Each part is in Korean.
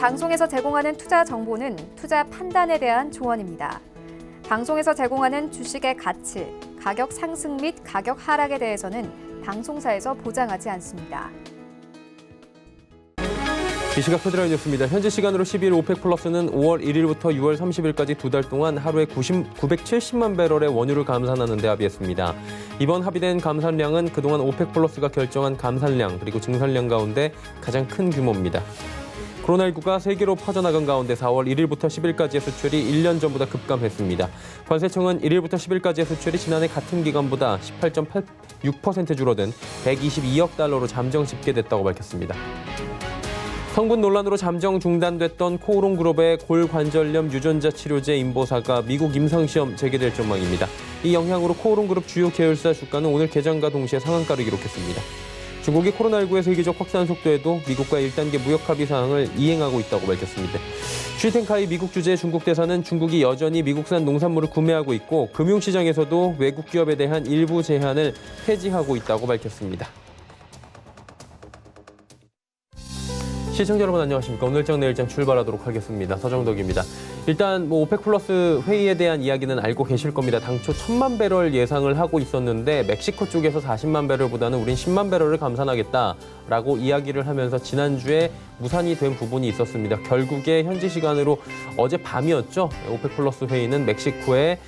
방송에서 제공하는 투자 정보는 투자 판단에 대한 조언입니다. 방송에서 제공하는 주식의 가치, 가격 상승 및 가격 하락에 대해서는 방송사에서 보장하지 않습니다. 이 시각 헤드라인 뉴스입니다. 현지 시간으로 12일 오펙 플러스는 5월 1일부터 6월 30일까지 두 달 동안 하루에 970만 배럴의 원유를 감산하는 데 합의했습니다. 이번 합의된 감산량은 그동안 오펙 플러스가 결정한 감산량 그리고 증산량 가운데 가장 큰 규모입니다. 코로나19가 세계로 퍼져나간 가운데 4월 1일부터 10일까지의 수출이 1년 전보다 급감했습니다. 관세청은 1일부터 10일까지의 수출이 지난해 같은 기간보다 18.86% 줄어든 122억 달러로 잠정 집계됐다고 밝혔습니다. 성분 논란으로 잠정 중단됐던 코오롱그룹의 골관절염 유전자 치료제 인보사가 미국 임상시험 재개될 전망입니다. 이 영향으로 코오롱그룹 주요 계열사 주가는 오늘 개장과 동시에 상한가를 기록했습니다. 중국이 코로나19의 세계적 확산 속도에도 미국과 1단계 무역 합의 사항을 이행하고 있다고 밝혔습니다. 쉬텐카이 미국 주재 중국 대사는 중국이 여전히 미국산 농산물을 구매하고 있고 금융시장에서도 외국 기업에 대한 일부 제한을 폐지하고 있다고 밝혔습니다. 시청자 여러분 안녕하십니까. 오늘장 내일장 출발하도록 하겠습니다. 서정덕입니다. 일단 오펙 플러스 회의에 대한 이야기는 알고 계실 겁니다. 당초 1000만 배럴 예상을 하고 있었는데 멕시코 쪽에서 40만 배럴보다는 우린 10만 배럴을 감산하겠다라고 이야기를 하면서 지난주에 무산이 된 부분이 있었습니다. 결국에 현지 시간으로 어제 밤이었죠. 오펙 플러스 회의는 멕시코에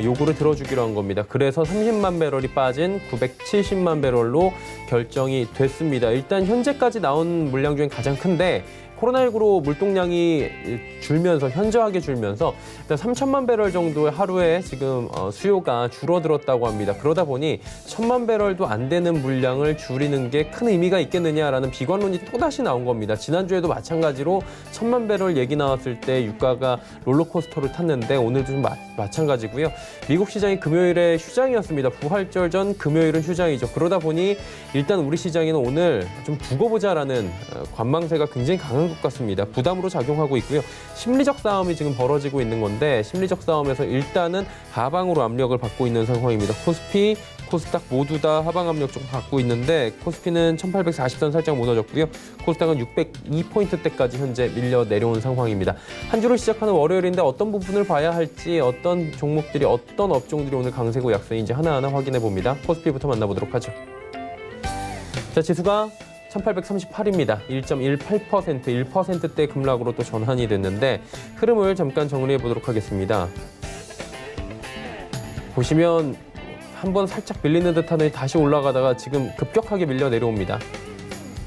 요구를 들어주기로 한 겁니다. 그래서 30만 배럴이 빠진 970만 배럴로 결정이 됐습니다. 일단 현재까지 나온 물량 중에 가장 큰데 코로나19로 물동량이 줄면서 현저하게 줄면서 일단 3천만 배럴 정도의 하루에 지금 수요가 줄어들었다고 합니다. 그러다 보니 1,000만 배럴도 안 되는 물량을 줄이는 게 큰 의미가 있겠느냐라는 비관론이 또다시 나온 겁니다. 지난주에도 마찬가지로 1,000만 배럴 얘기 나왔을 때 유가가 롤러코스터를 탔는데 오늘도 좀 마찬가지고요. 미국 시장이 금요일에 휴장이었습니다. 부활절 전 금요일은 휴장이죠. 그러다 보니 일단 우리 시장에는 오늘 좀 두고 보자라는 관망세가 굉장히 강한 것 같습니다. 부담으로 작용하고 있고요. 심리적 싸움이 지금 벌어지고 있는 건데 심리적 싸움에서 일단은 하방으로 압력을 받고 있는 상황입니다. 코스피, 코스닥 모두 다 하방 압력 좀 받고 있는데 코스피는 1840선 살짝 무너졌고요. 코스닥은 602포인트대까지 현재 밀려 내려온 상황입니다. 한 주를 시작하는 월요일인데 어떤 부분을 봐야 할지 어떤 종목들이 어떤 업종들이 오늘 강세고 약세인지 하나하나 확인해 봅니다. 코스피부터 만나보도록 하죠. 자, 지수가 1838입니다. 1.18%, 1%대 급락으로 또 전환이 됐는데 흐름을 잠깐 정리해 보도록 하겠습니다. 보시면 한번 살짝 밀리는 듯하더니 다시 올라가다가 지금 급격하게 밀려 내려옵니다.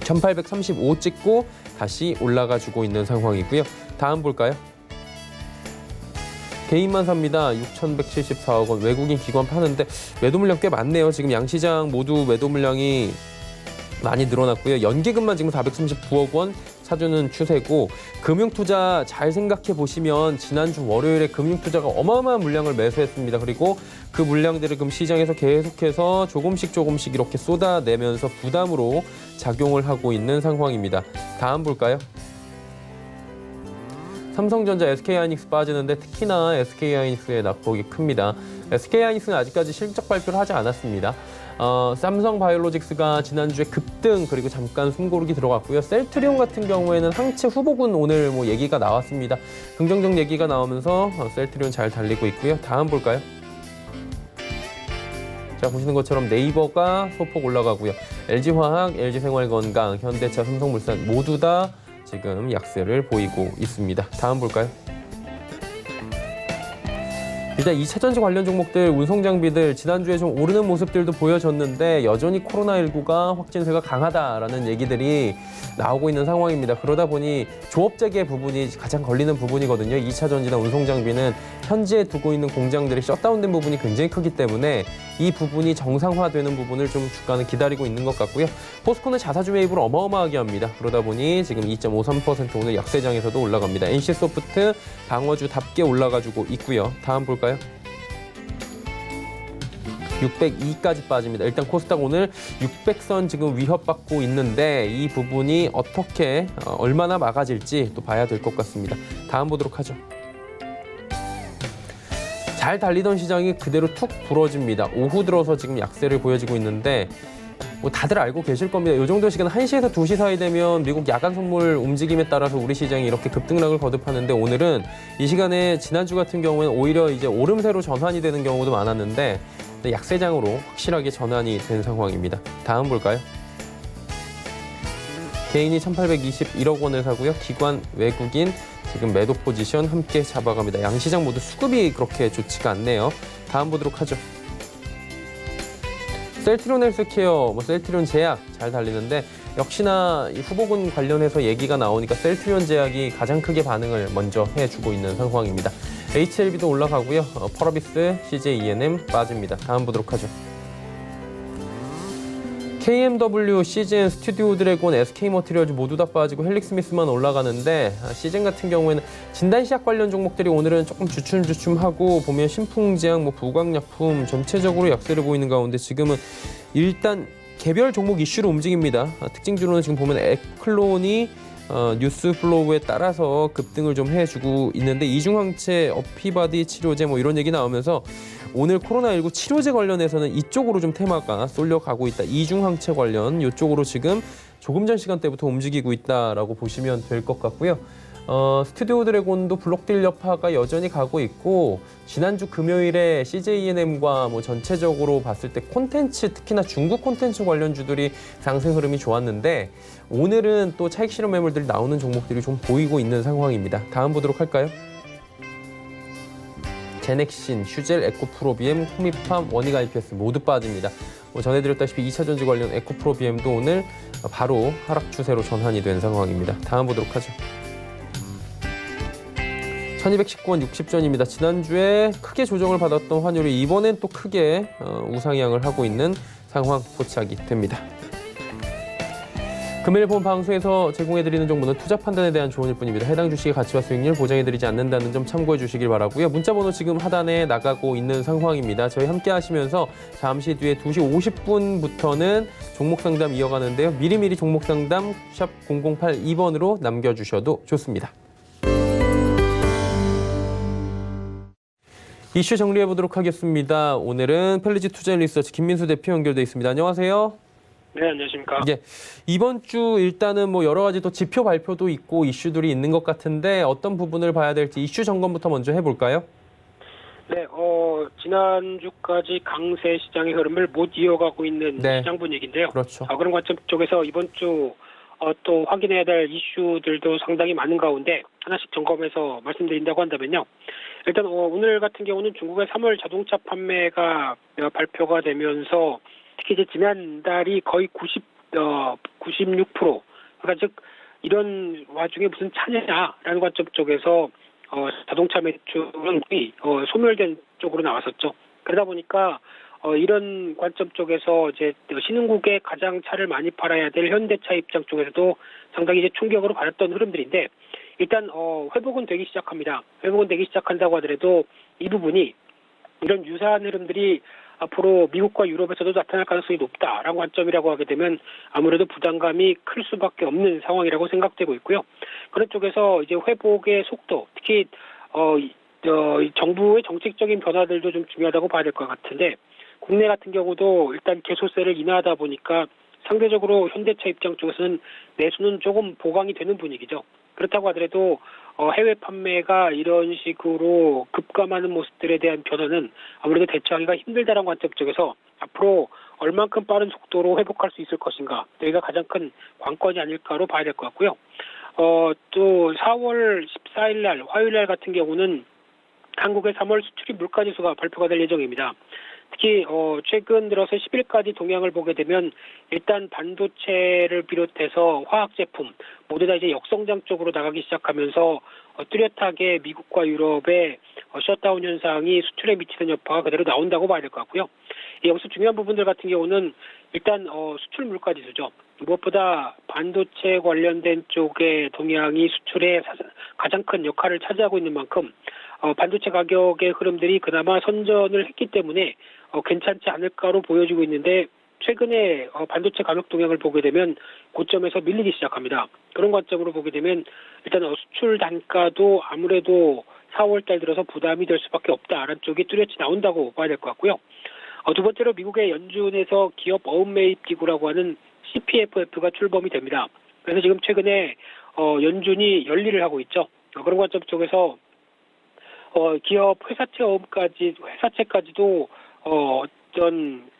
1835 찍고 다시 올라가 주고 있는 상황이고요. 다음 볼까요? 개인만 삽니다. 6,174억 원. 외국인 기관 파는데 매도 물량 꽤 많네요. 지금 양시장 모두 매도 물량이 많이 늘어났고요. 연기금만 지금 439억 원 사주는 추세고 금융투자 잘 생각해 보시면 지난주 월요일에 금융투자가 어마어마한 물량을 매수했습니다. 그리고 그 물량들을 금 시장에서 계속해서 조금씩 이렇게 쏟아내면서 부담으로 작용을 하고 있는 상황입니다. 다음 볼까요? 삼성전자, SK하이닉스 빠지는데 특히나 SK하이닉스의 낙폭이 큽니다. SK하이닉스는 아직까지 실적 발표를 하지 않았습니다. 삼성바이오로직스가 지난주에 급등 그리고 잠깐 숨고르기 들어갔고요. 셀트리온 같은 경우에는 항체 후보군 오늘 얘기가 나왔습니다. 긍정적 얘기가 나오면서 셀트리온 잘 달리고 있고요. 다음 볼까요? 자, 보시는 것처럼 네이버가 소폭 올라가고요. LG화학, LG생활건강, 현대차, 삼성물산 모두 다 지금 약세를 보이고 있습니다. 다음 볼까요? 일단 2차전지 관련 종목들, 운송장비들 지난주에 좀 오르는 모습들도 보여졌는데 여전히 코로나19가 확진세가 강하다라는 얘기들이 나오고 있는 상황입니다. 그러다 보니 조업재개 부분이 가장 걸리는 부분이거든요. 2차전지나 운송장비는 현지에 두고 있는 공장들이 셧다운된 부분이 굉장히 크기 때문에 이 부분이 정상화되는 부분을 좀 주가는 기다리고 있는 것 같고요. 포스코는 자사주 매입을 어마어마하게 합니다. 그러다 보니 지금 2.53% 오늘 약세장에서도 올라갑니다. NC소프트 방어주답게 올라가지고 있고요. 다음 볼까요? 602까지 빠집니다. 일단 코스닥 오늘 600선 지금 위협받고 있는데 이 부분이 어떻게 얼마나 막아질지 또 봐야 될 것 같습니다. 다음 보도록 하죠. 잘 달리던 시장이 그대로 툭 부러집니다. 오후 들어서 지금 약세를 보여지고 있는데 뭐 다들 알고 계실 겁니다. 이 정도 시간 1시에서 2시 사이 되면 미국 야간 선물 움직임에 따라서 우리 시장이 이렇게 급등락을 거듭하는데 오늘은 이 시간에 지난주 같은 경우에는 오히려 이제 오름세로 전환이 되는 경우도 많았는데 약세장으로 확실하게 전환이 된 상황입니다. 다음 볼까요? 개인이 1,821억 원을 사고요. 기관, 외국인 지금 매도 포지션 함께 잡아갑니다. 양시장 모두 수급이 그렇게 좋지가 않네요. 다음 보도록 하죠. 셀트리온 헬스케어, 셀트리온 제약 잘 달리는데 역시나 이 후보군 관련해서 얘기가 나오니까 셀트리온 제약이 가장 크게 반응을 먼저 해주고 있는 상황입니다. HLB도 올라가고요. 펄어비스, CJ E&M 빠집니다. 다음 보도록 하죠. KMW, 시즌, 스튜디오 드래곤, SK머티리얼즈 모두 다 빠지고 헬릭스미스만 올라가는데 시즌 같은 경우에는 진단시약 관련 종목들이 오늘은 조금 주춤주춤하고 보면 신풍제약, 부광약품 전체적으로 약세를 보이는 가운데 지금은 일단 개별 종목 이슈로 움직입니다. 특징주로는 지금 보면 에클론이 뉴스 플로우에 따라서 급등을 좀 해주고 있는데 이중항체, 어피바디 치료제 이런 얘기 나오면서 오늘 코로나19 치료제 관련해서는 이쪽으로 좀 테마가 쏠려가고 있다. 이중항체 관련 이쪽으로 지금 조금 전 시간대부터 움직이고 있다라고 보시면 될 것 같고요. 스튜디오 드래곤도 블록딜 여파가 여전히 가고 있고 지난주 금요일에 CJ E&M과 전체적으로 봤을 때 콘텐츠 특히나 중국 콘텐츠 관련주들이 상승 흐름이 좋았는데 오늘은 또 차익 실현 매물들이 나오는 종목들이 좀 보이고 있는 상황입니다. 다음 보도록 할까요? 제넥신, 휴젤, 에코프로비엠, 호미팜, 원익 IPS 모두 빠집니다. 전해드렸다시피 2차전지 관련 에코프로비엠도 오늘 바로 하락 추세로 전환이 된 상황입니다. 다음 보도록 하죠. 1219원 60전입니다. 지난주에 크게 조정을 받았던 환율이 이번엔 또 크게 우상향을 하고 있는 상황 포착이 됩니다. 금일 본 방송에서 제공해드리는 정보는 투자 판단에 대한 조언일 뿐입니다. 해당 주식의 가치와 수익률 보장해드리지 않는다는 점 참고해 주시길 바라고요. 문자번호 지금 하단에 나가고 있는 상황입니다. 저희 함께 하시면서 잠시 뒤에 2시 50분부터는 종목 상담 이어가는데요. 미리미리 종목 상담 샵 0082번으로 남겨주셔도 좋습니다. 이슈 정리해 보도록 하겠습니다. 오늘은 펠리지 투자 리서치 김민수 대표 연결돼 있습니다. 안녕하세요. 네, 안녕하십니까. 예, 이번 주 일단은 여러 가지 또 지표 발표도 있고 이슈들이 있는 것 같은데 어떤 부분을 봐야 될지 이슈 점검부터 먼저 해볼까요? 네, 지난주까지 강세 시장의 흐름을 못 이어가고 있는 시장 분위기인데요. 그렇죠. 그런 관점 쪽에서 이번 주 또 확인해야 될 이슈들도 상당히 많은 가운데 하나씩 점검해서 말씀드린다고 한다면요. 일단 오늘 같은 경우는 중국의 3월 자동차 판매가 발표가 되면서 특히 이제 지난달이 거의 96%. 그러니까 즉 이런 와중에 무슨 차냐라는 관점 쪽에서 자동차 매출은 거의 소멸된 쪽으로 나왔었죠. 그러다 보니까 이런 관점 쪽에서 이제 신흥국에 가장 차를 많이 팔아야 될 현대차 입장 쪽에서도 상당히 이제 충격으로 받았던 흐름들인데 일단 회복은 되기 시작합니다. 회복은 되기 시작한다고 하더라도 이 부분이 이런 유사한 흐름들이 앞으로 미국과 유럽에서도 나타날 가능성이 높다라는 관점이라고 하게 되면 아무래도 부담감이 클 수밖에 없는 상황이라고 생각되고 있고요. 그런 쪽에서 이제 회복의 속도, 특히 정부의 정책적인 변화들도 좀 중요하다고 봐야 될 것 같은데 국내 같은 경우도 일단 개소세를 인하하다 보니까 상대적으로 현대차 입장 쪽에서는 내수는 조금 보강이 되는 분위기죠. 그렇다고 하더라도 해외 판매가 이런 식으로 급감하는 모습들에 대한 변화는 아무래도 대처하기가 힘들다는 관점 쪽에서 앞으로 얼만큼 빠른 속도로 회복할 수 있을 것인가 여기가 가장 큰 관건이 아닐까로 봐야 될 것 같고요. 또 4월 14일 날 화요일 날 같은 경우는 한국의 3월 수출입 물가지수가 발표가 될 예정입니다. 특히 최근 들어서 10일까지 동향을 보게 되면 일단 반도체를 비롯해서 화학 제품 모두 다 이제 역성장 쪽으로 나가기 시작하면서 뚜렷하게 미국과 유럽의 셧다운 현상이 수출에 미치는 여파가 그대로 나온다고 봐야 될 것 같고요. 여기서 중요한 부분들 같은 경우는 일단 수출 물가 지수죠. 무엇보다 반도체 관련된 쪽의 동향이 수출에 가장 큰 역할을 차지하고 있는 만큼 반도체 가격의 흐름들이 그나마 선전을 했기 때문에 괜찮지 않을까로 보여지고 있는데 최근에 반도체 가격 동향을 보게 되면 고점에서 밀리기 시작합니다. 그런 관점으로 보게 되면 일단 수출 단가도 아무래도 4월 달 들어서 부담이 될 수밖에 없다라는 쪽이 뚜렷이 나온다고 봐야 될 것 같고요. 두 번째로 미국의 연준에서 기업 어음 매입 기구라고 하는 CPFF가 출범이 됩니다. 그래서 지금 최근에 연준이 열일을 하고 있죠. 그런 관점 쪽에서 기업 회사채까지도 어떤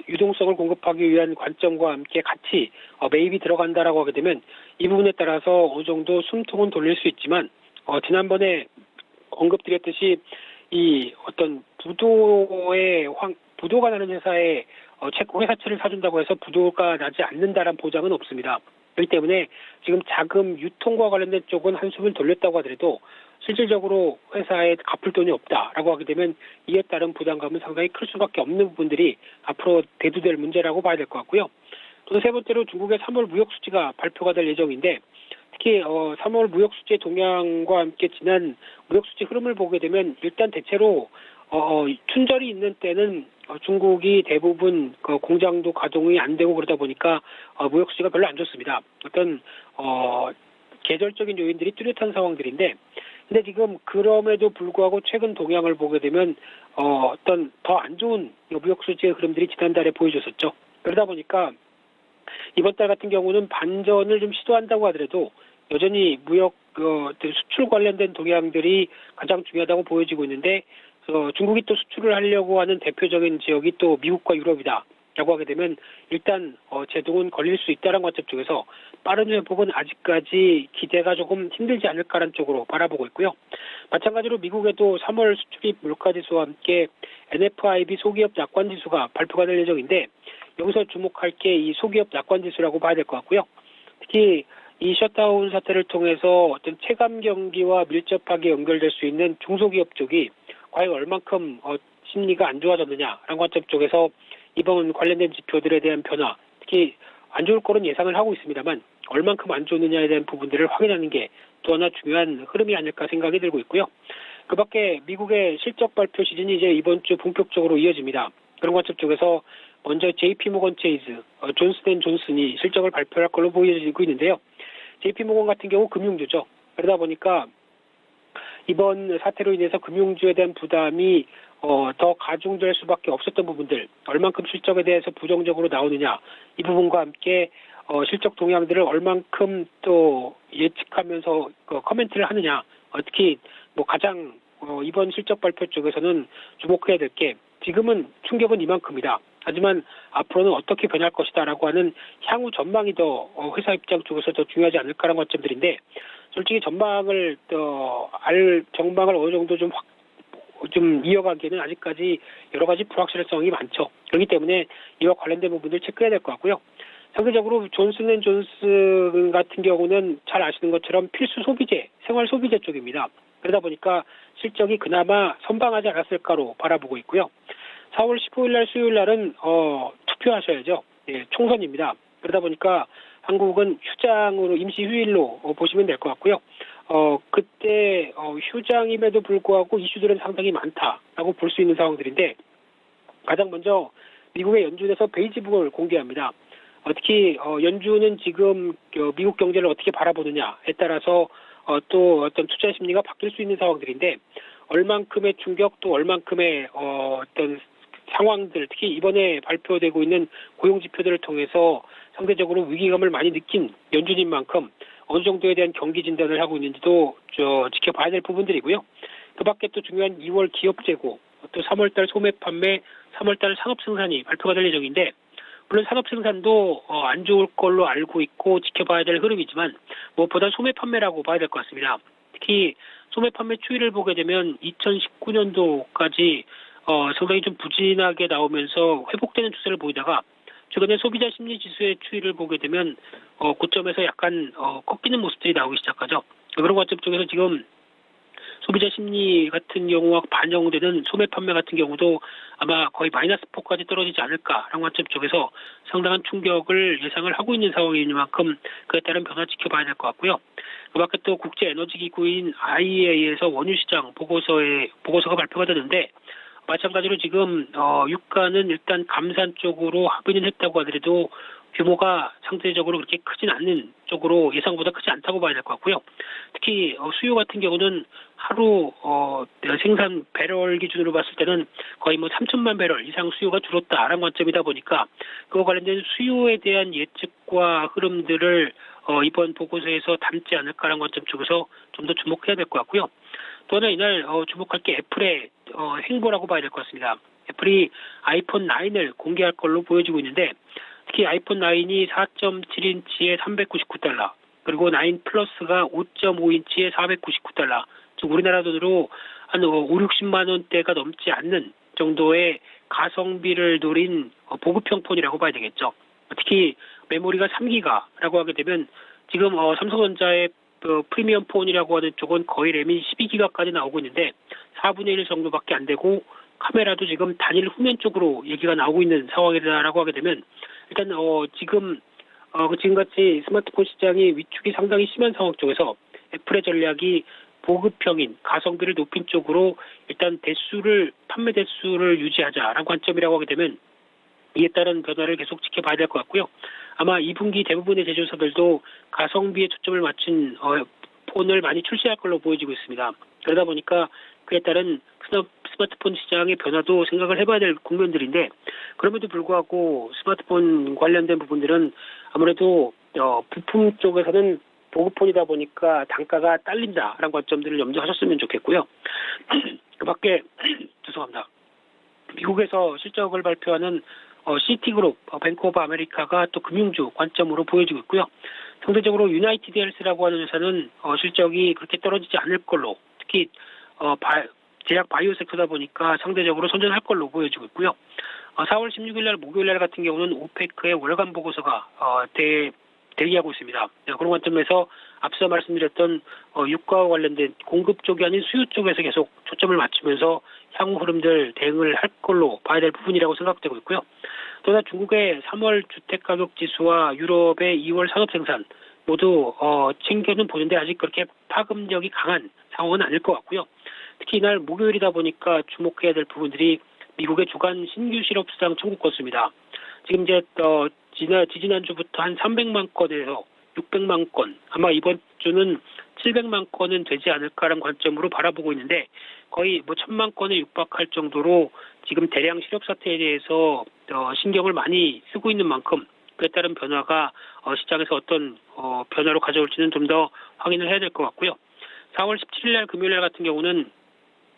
유동성을 공급하기 위한 관점과 함께 같이 매입이 들어간다라고 하게 되면 이 부분에 따라서 어느 정도 숨통은 돌릴 수 있지만 지난번에 언급드렸듯이 이 어떤 부도가 나는 회사에 회사채를 사준다고 해서 부도가 나지 않는다란 보장은 없습니다. 그렇기 때문에 지금 자금 유통과 관련된 쪽은 한숨을 돌렸다고 하더라도 실질적으로 회사에 갚을 돈이 없다라고 하게 되면 이에 따른 부담감은 상당히 클 수밖에 없는 부분들이 앞으로 대두될 문제라고 봐야 될 것 같고요. 또 세 번째로 중국의 3월 무역 수지가 발표가 될 예정인데 특히 3월 무역 수지의 동향과 함께 지난 무역 수지 흐름을 보게 되면 일단 대체로 춘절이 있는 때는 중국이 대부분 공장도 가동이 안 되고 그러다 보니까 무역 수지가 별로 안 좋습니다. 어떤 계절적인 요인들이 뚜렷한 상황들인데, 근데 지금 그럼에도 불구하고 최근 동향을 보게 되면 어떤 더 안 좋은 무역 수지의 흐름들이 지난달에 보여줬었죠. 그러다 보니까 이번 달 같은 경우는 반전을 좀 시도한다고 하더라도 여전히 무역 수출 관련된 동향들이 가장 중요하다고 보여지고 있는데 중국이 또 수출을 하려고 하는 대표적인 지역이 또 미국과 유럽이다라고 하게 되면 일단 제동은 걸릴 수 있다는 관점 쪽에서 빠른 회복은 아직까지 기대가 조금 힘들지 않을까라는 쪽으로 바라보고 있고요. 마찬가지로 미국에도 3월 수출입 물가지수와 함께 NFIB 소기업 약관지수가 발표가 될 예정인데 여기서 주목할 게 이 소기업 약관지수라고 봐야 될 것 같고요. 특히 이 셧다운 사태를 통해서 어떤 체감 경기와 밀접하게 연결될 수 있는 중소기업 쪽이 과연 얼만큼 심리가 안 좋아졌느냐라는 관점 쪽에서 이번 관련된 지표들에 대한 변화, 특히 안 좋을 거는 예상을 하고 있습니다만 얼만큼 안 좋느냐에 대한 부분들을 확인하는 게 또 하나 중요한 흐름이 아닐까 생각이 들고 있고요. 그 밖에 미국의 실적 발표 시즌이 이제 이번 주 본격적으로 이어집니다. 그런 관점 쪽에서 먼저 JP모건 체이즈, 존슨앤존슨이 실적을 발표할 걸로 보여지고 있는데요. JP모건 같은 경우 금융주죠. 그러다 보니까 이번 사태로 인해서 금융주에 대한 부담이 더 가중될 수밖에 없었던 부분들, 얼만큼 실적에 대해서 부정적으로 나오느냐, 이 부분과 함께 실적 동향들을 얼만큼 또 예측하면서 커멘트를 하느냐, 특히 가장 이번 실적 발표 쪽에서는 주목해야 될 게 지금은 충격은 이만큼이다. 하지만 앞으로는 어떻게 변할 것이다라고 하는 향후 전망이 더 회사 입장 쪽에서 더 중요하지 않을까라는 관점들인데 솔직히 전망을 어느 정도 좀 이어가기에는 아직까지 여러 가지 불확실성이 많죠. 그렇기 때문에 이와 관련된 부분들 체크해야 될 것 같고요. 상대적으로 존슨앤존슨 같은 경우는 잘 아시는 것처럼 필수 소비재, 생활 소비재 쪽입니다. 그러다 보니까 실적이 그나마 선방하지 않았을까로 바라보고 있고요. 4월 15일 날 수요일 날은 투표하셔야죠. 예, 총선입니다. 그러다 보니까 한국은 휴장으로 임시 휴일로 보시면 될 것 같고요. 그때 휴장임에도 불구하고 이슈들은 상당히 많다라고 볼 수 있는 상황들인데 가장 먼저 미국의 연준에서 베이지북을 공개합니다. 특히 연준은 지금 미국 경제를 어떻게 바라보느냐에 따라서 또 어떤 투자 심리가 바뀔 수 있는 상황들인데 얼만큼의 충격 또 얼만큼의 어떤 상황들, 특히 이번에 발표되고 있는 고용 지표들을 통해서 상대적으로 위기감을 많이 느낀 연준인 만큼 어느 정도에 대한 경기 진단을 하고 있는지도 지켜봐야 될 부분들이고요. 그 밖에 또 중요한 2월 기업 재고, 또 3월달 소매 판매, 3월달 산업 생산이 발표가 될 예정인데 물론 산업 생산도 안 좋을 걸로 알고 있고 지켜봐야 될 흐름이지만 무엇보다 소매 판매라고 봐야 될 것 같습니다. 특히 소매 판매 추이를 보게 되면 2019년도까지 상당히 좀 부진하게 나오면서 회복되는 추세를 보이다가 최근에 소비자 심리 지수의 추이를 보게 되면 고점에서 약간 꺾이는 모습들이 나오기 시작하죠. 그런 관점 쪽에서 지금 소비자 심리 같은 경우와 반영되는 소매 판매 같은 경우도 아마 거의 마이너스 4까지 떨어지지 않을까라는 관점 쪽에서 상당한 충격을 예상을 하고 있는 상황인 만큼 그에 따른 변화 지켜봐야 될 것 같고요. 그 밖에 또 국제에너지기구인 IEA에서 원유시장 보고서가 발표가 되는데 마찬가지로 지금 유가는 일단 감산 쪽으로 합의는 했다고 하더라도 규모가 상대적으로 그렇게 크진 않는 쪽으로 예상보다 크지 않다고 봐야 될 것 같고요. 특히 수요 같은 경우는 하루 생산 배럴 기준으로 봤을 때는 거의 뭐 3천만 배럴 이상 수요가 줄었다라는 관점이다 보니까 그와 관련된 수요에 대한 예측과 흐름들을 이번 보고서에서 담지 않을까라는 관점 쪽에서 좀 더 주목해야 될 것 같고요. 또 하나 이날 주목할 게 애플의 행보라고 봐야 될 것 같습니다. 애플이 아이폰 9을 공개할 걸로 보여지고 있는데 특히 아이폰 9이 4.7인치에 $399, 그리고 9 플러스가 5.5인치에 $499, 즉 우리나라 돈으로 한 5, 60만 원대가 넘지 않는 정도의 가성비를 노린 보급형 폰이라고 봐야 되겠죠. 특히 메모리가 3기가라고 하게 되면 지금 삼성전자의 프리미엄 폰이라고 하는 쪽은 거의 램이 12기가까지 나오고 있는데 4분의 1 정도밖에 안 되고 카메라도 지금 단일 후면 쪽으로 얘기가 나오고 있는 상황이다라고 하게 되면 일단 지금같이 스마트폰 시장이 위축이 상당히 심한 상황 쪽에서 애플의 전략이 보급형인 가성비를 높인 쪽으로 일단 판매 대수를 유지하자라는 관점이라고 하게 되면 이에 따른 변화를 계속 지켜봐야 될 것 같고요. 아마 2분기 대부분의 제조사들도 가성비에 초점을 맞춘 폰을 많이 출시할 걸로 보여지고 있습니다. 그러다 보니까 그에 따른 스마트폰 시장의 변화도 생각을 해봐야 될 국면들인데 그럼에도 불구하고 스마트폰 관련된 부분들은 아무래도 부품 쪽에서는 보급폰이다 보니까 단가가 딸린다라는 관점들을 염두하셨으면 좋겠고요. 그 밖에 죄송합니다. 미국에서 실적을 발표하는 시티그룹, 뱅크 오브 아메리카가 또 금융주 관점으로 보여지고 있고요. 상대적으로 유나이티드 헬스라고 하는 회사는 실적이 그렇게 떨어지지 않을 걸로, 특히 제약 바이오 섹터다 보니까 상대적으로 선전할 걸로 보여지고 있고요. 4월 16일 날 목요일 날 같은 경우는 오페크의 월간 보고서가 대기하고 있습니다. 그런 관점에서 앞서 말씀드렸던 유가와 관련된 공급 쪽이 아닌 수요 쪽에서 계속 초점을 맞추면서 향후 흐름들 대응을 할 걸로 봐야 될 부분이라고 생각되고 있고요. 또한 중국의 3월 주택가격지수와 유럽의 2월 산업생산 모두 챙겨는 보는데 아직 그렇게 파급력이 강한 상황은 아닐 것 같고요. 특히 이날 목요일이다 보니까 주목해야 될 부분들이 미국의 주간 신규 실업수당 청구 건수입니다. 지금 이제 지지난주부터 한 300만 건에서 600만 건, 아마 이번 주는 700만 건은 되지 않을까라는 관점으로 바라보고 있는데 거의 1000만 건에 육박할 정도로 지금 대량 실업 사태에 대해서 신경을 많이 쓰고 있는 만큼 그에 따른 변화가 시장에서 어떤 변화로 가져올지는 좀 더 확인을 해야 될 것 같고요. 4월 17일 날 금요일 날 같은 경우는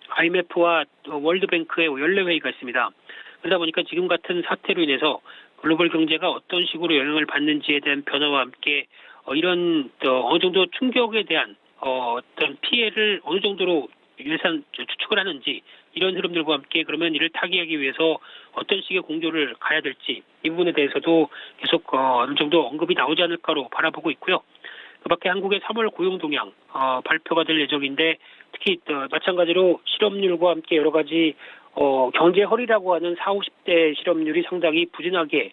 IMF와 월드뱅크의 연례회의가 있습니다. 그러다 보니까 지금 같은 사태로 인해서 글로벌 경제가 어떤 식으로 영향을 받는지에 대한 변화와 함께 이런 어느 정도 충격에 대한 어떤 피해를 어느 정도로 추측을 하는지 이런 흐름들과 함께 그러면 이를 타개하기 위해서 어떤 식의 공조를 가야 될지 이 부분에 대해서도 계속 어느 정도 언급이 나오지 않을까로 바라보고 있고요. 그밖에 한국의 3월 고용 동향 발표가 될 예정인데 특히 마찬가지로 실업률과 함께 여러 가지 경제 허리라고 하는 40, 50대 실업률이 상당히 부진하게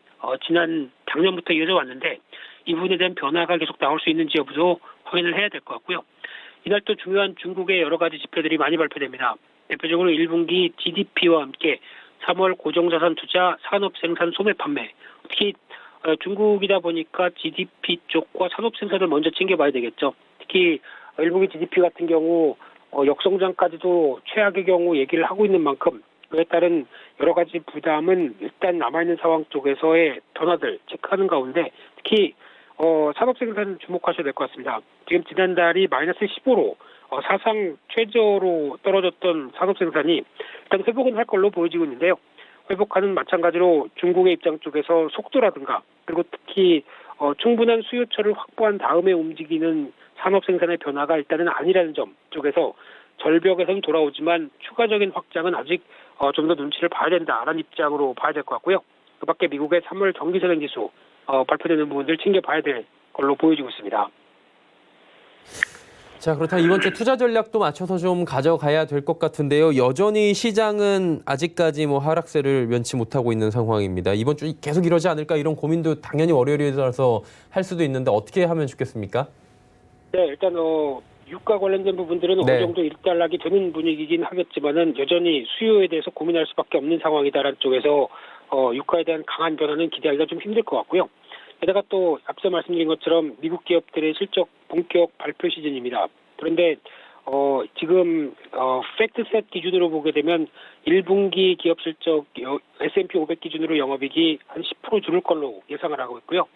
작년부터 이어져 왔는데 이 부분에 대한 변화가 계속 나올 수 있는지 여부도 확인을 해야 될 것 같고요. 이날 또 중요한 중국의 여러 가지 지표들이 많이 발표됩니다. 대표적으로 1분기 GDP와 함께 3월 고정자산 투자, 산업생산, 소매 판매. 특히 중국이다 보니까 GDP 쪽과 산업생산을 먼저 챙겨봐야 되겠죠. 특히 1분기 GDP 같은 경우 역성장까지도 최악의 경우 얘기를 하고 있는 만큼 그에 따른 여러 가지 부담은 일단 남아있는 상황 쪽에서의 변화들 체크하는 가운데 특히 산업생산 주목하셔야 될 것 같습니다. 지금 지난달이 마이너스 15로 사상 최저로 떨어졌던 산업생산이 일단 회복은 할 걸로 보여지고 있는데요. 회복하는 마찬가지로 중국의 입장 쪽에서 속도라든가 그리고 특히 충분한 수요처를 확보한 다음에 움직이는 산업생산의 변화가 일단은 아니라는 점 쪽에서 절벽에서는 돌아오지만 추가적인 확장은 아직 좀 더 눈치를 봐야 된다라는 입장으로 봐야 될 것 같고요. 그 밖에 미국의 3월 경기선행지수 발표되는 부분들 챙겨봐야 될 걸로 보여지고 있습니다. 자, 그렇다면 이번 주 투자 전략도 맞춰서 좀 가져가야 될 것 같은데요. 여전히 시장은 아직까지 하락세를 면치 못하고 있는 상황입니다. 이번 주 계속 이러지 않을까 이런 고민도 당연히 월요일이라서 할 수도 있는데 어떻게 하면 좋겠습니까? 네, 일단 유가 관련된 부분들은 어느 정도 일단락이 되는 분위기긴 하겠지만은 여전히 수요에 대해서 고민할 수밖에 없는 상황이다라는 쪽에서 유가에 대한 강한 변화는 기대하기가 좀 힘들 것 같고요. 게다가 또 앞서 말씀드린 것처럼 미국 기업들의 실적 본격 발표 시즌입니다. 그런데 지금 팩트셋 기준으로 보게 되면 1분기 기업 실적 S&P 500 기준으로 영업이익이 한 10% 줄을 걸로 예상을 하고 있고요.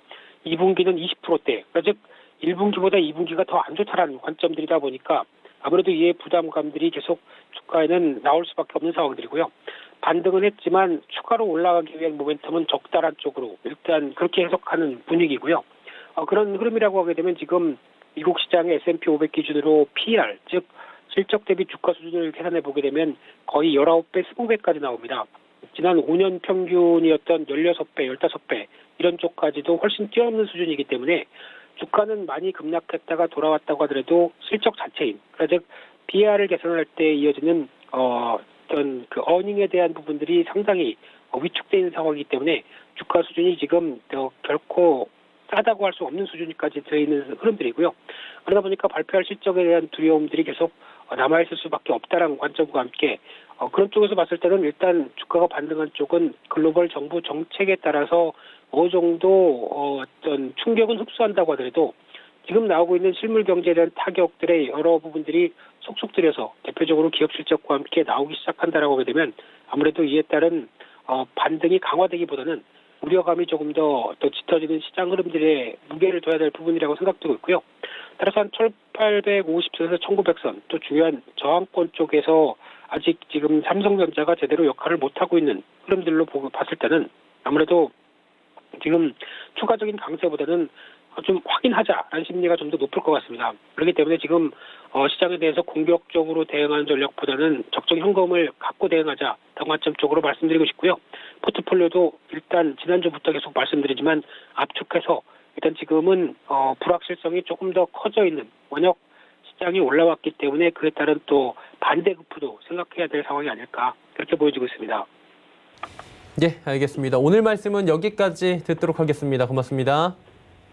2분기는 20%대, 그러니까 즉 1분기보다 2분기가 더 안 좋다라는 관점들이다 보니까 아무래도 이에 부담감들이 계속 주가에는 나올 수밖에 없는 상황들이고요. 반등은 했지만 추가로 올라가기 위한 모멘텀은 적다란 쪽으로 일단 그렇게 해석하는 분위기고요. 그런 흐름이라고 하게 되면 지금 미국 시장의 S&P 500 기준으로 PER, 즉 실적 대비 주가 수준을 계산해 보게 되면 거의 19배, 20배까지 나옵니다. 지난 5년 평균이었던 16배, 15배 이런 쪽까지도 훨씬 뛰어넘는 수준이기 때문에 주가는 많이 급락했다가 돌아왔다고 하더라도 실적 자체인, 그러니까 즉 PER을 계산할 때 이어지는 어떤 그 어닝에 대한 부분들이 상당히 위축되어 있는 상황이기 때문에 주가 수준이 지금 결코 싸다고 할 수 없는 수준까지 들어있는 흐름들이고요. 그러다 보니까 발표할 실적에 대한 두려움들이 계속 남아있을 수밖에 없다라는 관점과 함께 그런 쪽에서 봤을 때는 일단 주가가 반등한 쪽은 글로벌 정부 정책에 따라서 어느 정도 어떤 충격은 흡수한다고 하더라도 지금 나오고 있는 실물 경제에 대한 타격들의 여러 부분들이 속속 들여서 대표적으로 기업 실적과 함께 나오기 시작한다라고 하게 되면 아무래도 이에 따른 반등이 강화되기보다는 우려감이 조금 더 짙어지는 시장 흐름들의 무게를 둬야 될 부분이라고 생각되고 있고요. 따라서 한 1850선에서 1900선 또 중요한 저항권 쪽에서 아직 지금 삼성전자가 제대로 역할을 못하고 있는 흐름들로 봤을 때는 아무래도 지금 추가적인 강세보다는 좀 확인하자라는 심리가 좀 더 높을 것 같습니다. 그렇기 때문에 지금 시장에 대해서 공격적으로 대응하는 전략보다는 적정 현금을 갖고 대응하자 당관점 쪽으로 말씀드리고 싶고요. 포트폴리오도 일단 지난주부터 계속 말씀드리지만 압축해서 일단 지금은 불확실성이 조금 더 커져 있는 원역 시장이 올라왔기 때문에 그에 따른 또 반대급부도 생각해야 될 상황이 아닐까 그렇게 보여지고 있습니다. 예, 알겠습니다. 오늘 말씀은 여기까지 듣도록 하겠습니다. 고맙습니다.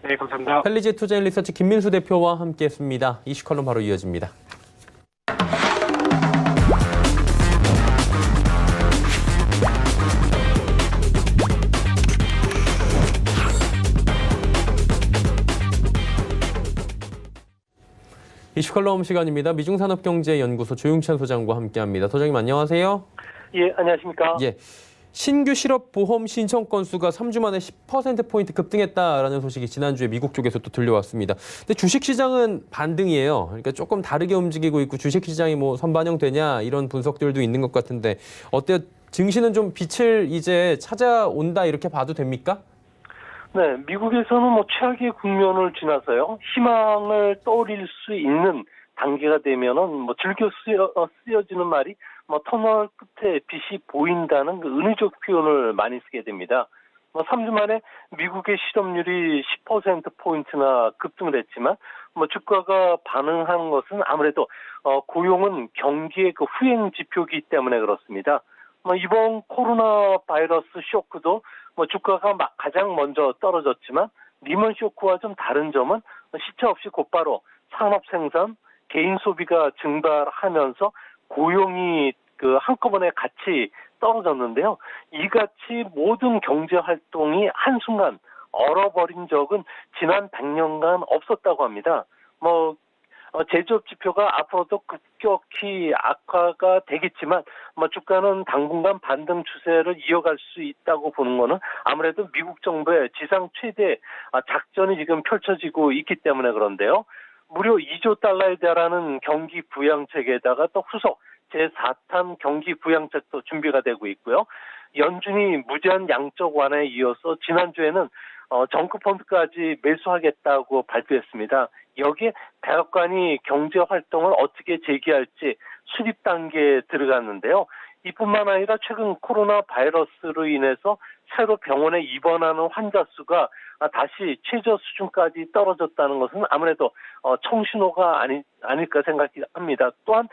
네, 감사합니다. 펠리지 투자인 리서치 김민수 대표와 함께했습니다. 이슈 컬럼 바로 이어집니다. 이슈 컬럼 시간입니다. 미중산업경제연구소 조용찬 소장과 함께합니다. 소장님 안녕하세요. 예, 안녕하십니까? 예. 신규 실업 보험 신청 건수가 3주 만에 10%포인트 급등했다라는 소식이 지난주에 미국 쪽에서 또 들려왔습니다. 근데 주식시장은 반등이에요. 그러니까 조금 다르게 움직이고 있고 주식시장이 뭐 선반영되냐 이런 분석들도 있는 것 같은데 어때요? 증시는 좀 빛을 이제 찾아온다 이렇게 봐도 됩니까? 네, 미국에서는 뭐 최악의 국면을 지나서요. 희망을 떠올릴 수 있는 단계가 되면은 뭐 즐겨 쓰여지는 말이 뭐 터널 끝에 빛이 보인다는 그 은유적 표현을 많이 쓰게 됩니다. 뭐 3주 만에 미국의 실업률이 10%포인트나 급등을 했지만 뭐 주가가 반응한 것은 아무래도 고용은 경기의 그 후행 지표이기 때문에 그렇습니다. 뭐 이번 코로나 바이러스 쇼크도 뭐 주가가 가장 먼저 떨어졌지만 리먼 쇼크와 좀 다른 점은 시차 없이 곧바로 산업 생산, 개인 소비가 증발하면서 고용이 그 한꺼번에 같이 떨어졌는데요. 이같이 모든 경제 활동이 한순간 얼어버린 적은 지난 100년간 없었다고 합니다. 뭐 제조업 지표가 앞으로도 급격히 악화가 되겠지만 뭐 주가는 당분간 반등 추세를 이어갈 수 있다고 보는 거는 아무래도 미국 정부의 지상 최대 작전이 지금 펼쳐지고 있기 때문에 그런데요. 무려 2조 달러에 달하는 경기 부양책에다가 또 후속 제4탄 경기 부양책도 준비가 되고 있고요. 연준이 무제한 양적 완화에 이어서 지난주에는 정크펀드까지 매수하겠다고 발표했습니다. 여기에 백악관이 경제 활동을 어떻게 재개할지 수립 단계에 들어갔는데요. 이뿐만 아니라 최근 코로나 바이러스로 인해서 새로 병원에 입원하는 환자 수가 다시 최저 수준까지 떨어졌다는 것은 아무래도 청신호가 아닐까 생각합니다. 또한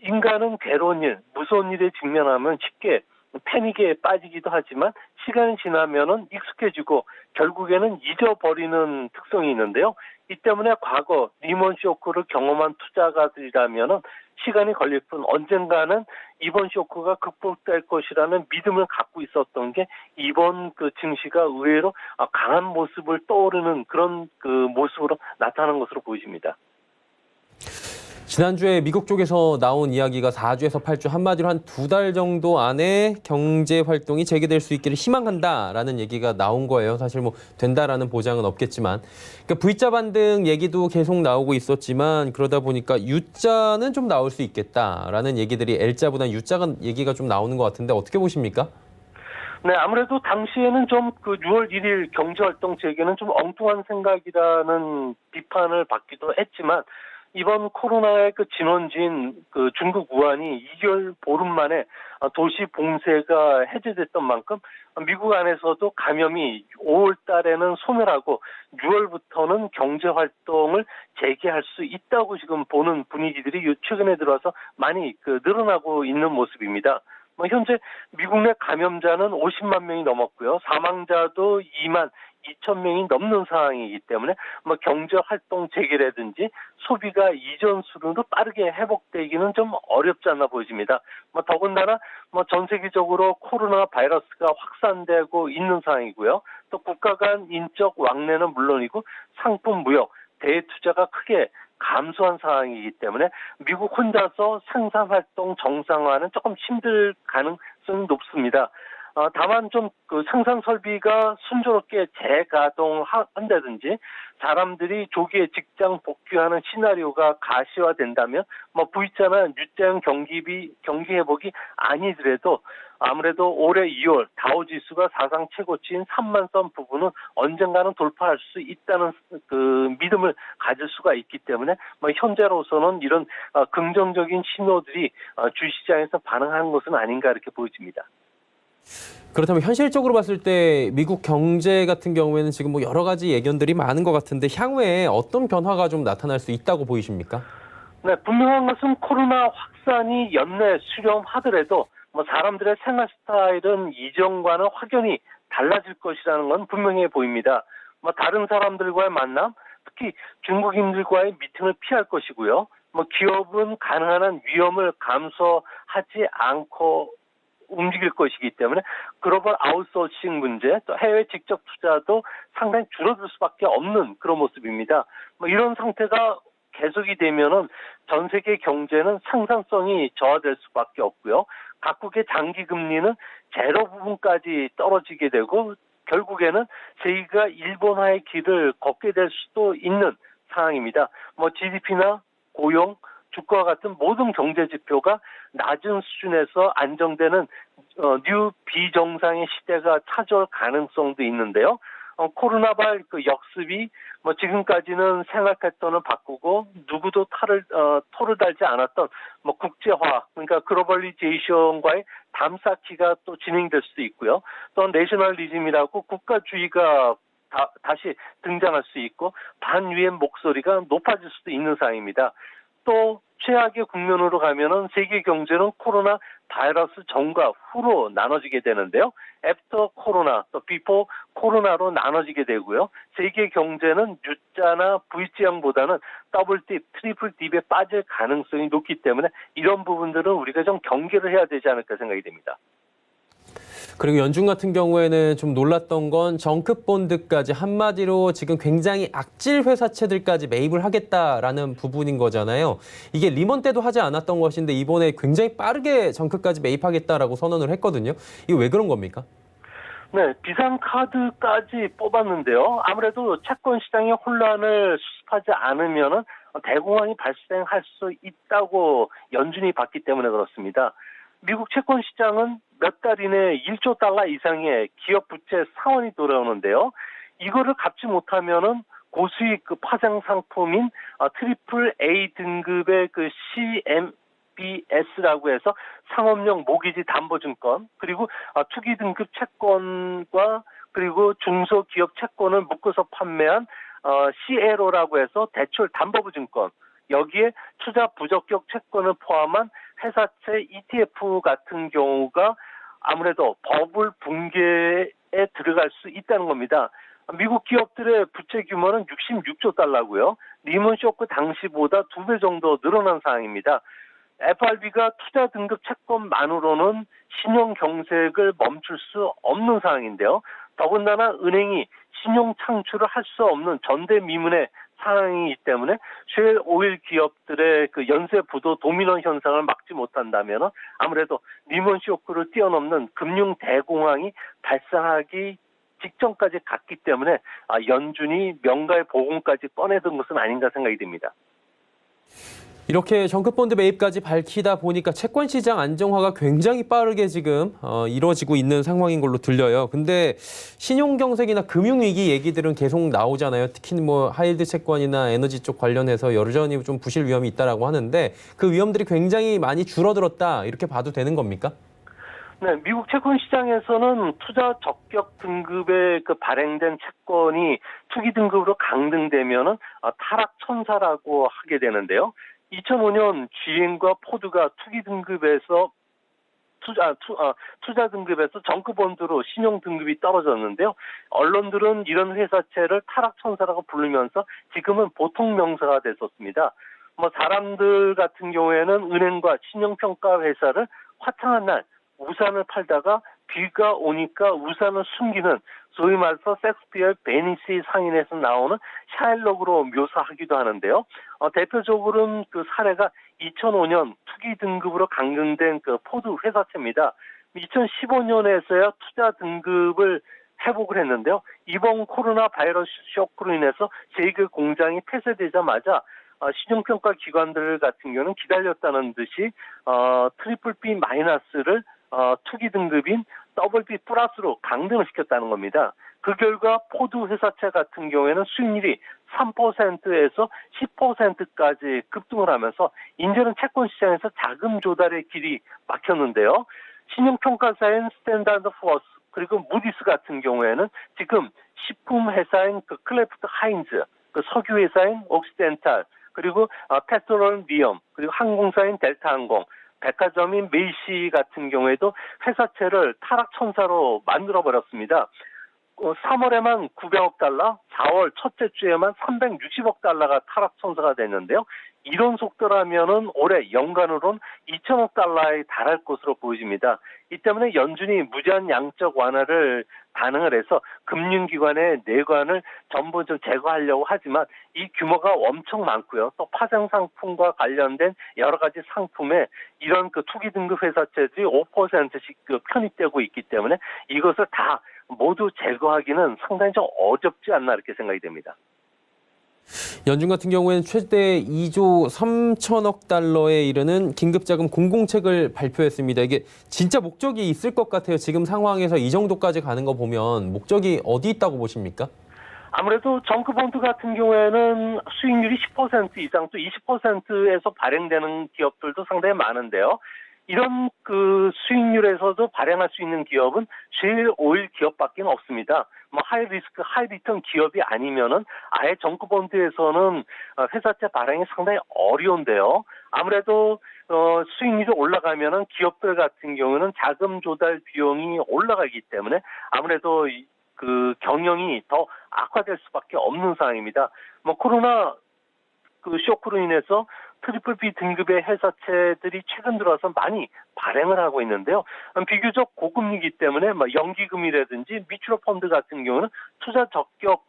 인간은 괴로운 일, 무서운 일에 직면하면 쉽게 패닉에 빠지기도 하지만 시간이 지나면은 익숙해지고 결국에는 잊어버리는 특성이 있는데요. 이 때문에 과거 리먼 쇼크를 경험한 투자가들이라면은 시간이 걸릴 뿐 언젠가는 이번 쇼크가 극복될 것이라는 믿음을 갖고 있었던 게 이번 그 증시가 의외로 강한 모습을 떠오르는 그런 그 모습으로 나타난 것으로 보여집니다. 지난주에 미국 쪽에서 나온 이야기가 4주에서 8주, 한마디로 한 2달 정도 안에 경제 활동이 재개될 수 있기를 희망한다라는 얘기가 나온 거예요. 사실 뭐 된다라는 보장은 없겠지만. 그러니까 V자 반등 얘기도 계속 나오고 있었지만 그러다 보니까 U자는 좀 나올 수 있겠다라는 얘기들이 L자보다 U자가 얘기가 좀 나오는 것 같은데 어떻게 보십니까? 네, 아무래도 당시에는 좀 그 6월 1일 경제활동 재개는 좀 엉뚱한 생각이라는 비판을 받기도 했지만 이번 코로나의 그 진원지인 그 중국 우한이 2개월 보름 만에 도시 봉쇄가 해제됐던 만큼 미국 안에서도 감염이 5월 달에는 소멸하고 6월부터는 경제 활동을 재개할 수 있다고 지금 보는 분위기들이 최근에 들어와서 많이 그 늘어나고 있는 모습입니다. 현재 미국 내 감염자는 50만 명이 넘었고요. 사망자도 2만 2천 명이 넘는 상황이기 때문에 경제 활동 재개라든지 소비가 이전 수준으로 빠르게 회복되기는 좀 어렵지 않나 보여집니다. 더군다나 전 세계적으로 코로나 바이러스가 확산되고 있는 상황이고요. 또 국가 간 인적 왕래는 물론이고 상품 무역, 대외 투자가 크게 감소한 상황이기 때문에 미국 혼자서 생산 활동 정상화는 조금 힘들 가능성이 높습니다. 다만 좀 그 생산 설비가 순조롭게 재가동한다든지 사람들이 조기에 직장 복귀하는 시나리오가 가시화된다면 V자나 U자형 경기 회복이 아니더라도 아무래도 올해 2월 다우지수가 사상 최고치인 3만 선 부분은 언젠가는 돌파할 수 있다는 그 믿음을 가질 수가 있기 때문에 현재로서는 이런 긍정적인 신호들이 주시장에서 반응하는 것은 아닌가 이렇게 보여집니다. 그렇다면 현실적으로 봤을 때 미국 경제 같은 경우에는 지금 뭐 여러 가지 예견들이 많은 것 같은데 향후에 어떤 변화가 좀 나타날 수 있다고 보이십니까? 네, 분명한 것은 코로나 확산이 연내 수렴하더라도 사람들의 생활 스타일은 이전과는 확연히 달라질 것이라는 건 분명해 보입니다. 다른 사람들과의 만남, 특히 중국인들과의 미팅을 피할 것이고요. 기업은 가능한 한 위험을 감소하지 않고 움직일 것이기 때문에 글로벌 아웃소싱 문제, 또 해외 직접 투자도 상당히 줄어들 수밖에 없는 그런 모습입니다. 이런 상태가 계속이 되면은 전 세계 경제는 생산성이 저하될 수밖에 없고요. 각국의 장기 금리는 제로 부분까지 떨어지게 되고 결국에는 세계가 일본화의 길을 걷게 될 수도 있는 상황입니다. GDP나 고용, 주가와 같은 모든 경제 지표가 낮은 수준에서 안정되는 뉴 비정상의 시대가 찾아올 가능성도 있는데요. 코로나발 그 역습이 지금까지는 생활 패턴을 바꾸고 누구도 토를 달지 않았던 국제화, 그러니까 글로벌리제이션과의 담쌓기가 또 진행될 수도 있고요. 또 내셔널리즘이라고 국가주의가 다시 등장할 수 있고 반유엔 목소리가 높아질 수도 있는 상황입니다. 또 최악의 국면으로 가면은 세계 경제는 코로나 바이러스 전과 후로 나눠지게 되는데요. 애프터 코로나 또 비포 코로나로 나눠지게 되고요. 세계 경제는 U자나 V자형보다는 더블 딥, 트리플 딥에 빠질 가능성이 높기 때문에 이런 부분들은 우리가 좀 경계를 해야 되지 않을까 생각이 됩니다. 그리고 연준 같은 경우에는 좀 놀랐던 건 정크본드까지 한마디로 지금 굉장히 악질 회사채들까지 매입을 하겠다라는 부분인 거잖아요. 이게 리먼 때도 하지 않았던 것인데 이번에 굉장히 빠르게 정크까지 매입하겠다라고 선언을 했거든요. 이게 왜 그런 겁니까? 네, 비상카드까지 뽑았는데요. 아무래도 채권 시장의 혼란을 수습하지 않으면은 대공황이 발생할 수 있다고 연준이 봤기 때문에 그렇습니다. 미국 채권 시장은 몇 달 이내에 1조 달러 이상의 기업 부채 상환이 돌아오는데요. 이거를 갚지 못하면은 고수익 그 파생 상품인 트리플 A 등급의 그 CMBS라고 해서 상업용 모기지 담보증권 그리고 투기 등급 채권과 그리고 중소기업 채권을 묶어서 판매한 CLO라고 해서 대출 담보부 증권 여기에 투자 부적격 채권을 포함한 회사채 ETF 같은 경우가 아무래도 버블 붕괴에 들어갈 수 있다는 겁니다. 미국 기업들의 부채 규모는 66조 달러고요. 리먼 쇼크 당시보다 2배 정도 늘어난 상황입니다. FRB가 투자 등급 채권만으로는 신용 경색을 멈출 수 없는 상황인데요. 더군다나 은행이 신용 창출을 할 수 없는 전대미문의 상황이기 때문에 쉘 오일 기업들의 그 연쇄 부도 도미노 현상을 막지 못한다면 아무래도 리먼 쇼크를 뛰어넘는 금융 대공황이 발생하기 직전까지 갔기 때문에 연준이 명가의 보금까지 꺼내든 것은 아닌가 생각이 듭니다. 이렇게 정급본드 매입까지 밝히다 보니까 채권 시장 안정화가 굉장히 빠르게 지금 이루어지고 있는 상황인 걸로 들려요. 근데 신용경색이나 금융위기 얘기들은 계속 나오잖아요. 특히 뭐 하이힐드 채권이나 에너지 쪽 관련해서 여전히 좀 부실 위험이 있다라고 하는데 그 위험들이 굉장히 많이 줄어들었다 이렇게 봐도 되는 겁니까? 네, 미국 채권 시장에서는 투자 적격 등급에 그 발행된 채권이 투기 등급으로 강등되면은 타락 천사라고 하게 되는데요. 2005년 GM과 포드가 투기 등급에서 투자 등급에서 정크본드로 신용 등급이 떨어졌는데요. 언론들은 이런 회사채를 타락 천사라고 부르면서 지금은 보통 명사가 됐었습니다. 사람들 같은 경우에는 은행과 신용평가 회사를 화창한 날 우산을 팔다가 비가 오니까 우산을 숨기는 소위 말해서 섹스피어의 베니시 상인에서 나오는 샤일록으로 묘사하기도 하는데요. 대표적으로는 그 사례가 2005년 투기 등급으로 강등된 그 포드 회사채입니다. 2015년에서야 투자 등급을 회복을 했는데요. 이번 코로나 바이러스 쇼크로 인해서 세계 공장이 폐쇄되자마자 신용평가 기관들 같은 경우는 기다렸다는 듯이 트리플 B 마이너스를 투기 등급인 더블 B 플러스로 강등을 시켰다는 겁니다. 그 결과 포드 회사채 같은 경우에는 수익률이 3%에서 10%까지 급등을 하면서 이제는 채권 시장에서 자금 조달의 길이 막혔는데요. 신용평가사인 스탠다드 포어스 그리고 무디스 같은 경우에는 지금 식품 회사인 그 클래프트 하인즈, 그 석유 회사인 옥시덴탈, 그리고 페트롤리엄, 그리고 항공사인 델타항공, 백화점인 메이시 같은 경우에도 회사채를 타락천사로 만들어버렸습니다. 3월에만 900억 달러, 4월 첫째 주에만 360억 달러가 타락천사가 됐는데요. 이런 속도라면은 올해 연간으로는 2천억 달러에 달할 것으로 보여집니다. 이 때문에 연준이 무제한 양적 완화를 단행을 해서 금융기관의 내관을 전부 좀 제거하려고 하지만 이 규모가 엄청 많고요. 또 파생 상품과 관련된 여러 가지 상품에 이런 그 투기 등급 회사채들이 5%씩 편입되고 있기 때문에 이것을 다 모두 제거하기는 상당히 좀 어렵지 않나 이렇게 생각이 됩니다. 연준 같은 경우에는 최대 2조 3천억 달러에 이르는 긴급자금 공공책을 발표했습니다. 이게 진짜 목적이 있을 것 같아요. 지금 상황에서 이 정도까지 가는 거 보면 목적이 어디 있다고 보십니까? 아무래도 정크본드 같은 경우에는 수익률이 10% 이상 또 20%에서 발행되는 기업들도 상당히 많은데요. 이런 그 수익률에서도 발행할 수 있는 기업은 쉘 오일 기업밖에 없습니다. 하이 리스크, 하이 리턴 기업이 아니면은 아예 정크본드에서는 회사채 발행이 상당히 어려운데요. 아무래도 수익률이 올라가면은 기업들 같은 경우는 자금 조달 비용이 올라가기 때문에 아무래도 그 경영이 더 악화될 수밖에 없는 상황입니다. 코로나 그 쇼크로 인해서 트리플 B 등급의 회사채들이 최근 들어서 많이 발행을 하고 있는데요. 비교적 고금리이기 때문에 연기금이라든지 뮤추얼 펀드 같은 경우는 투자 적격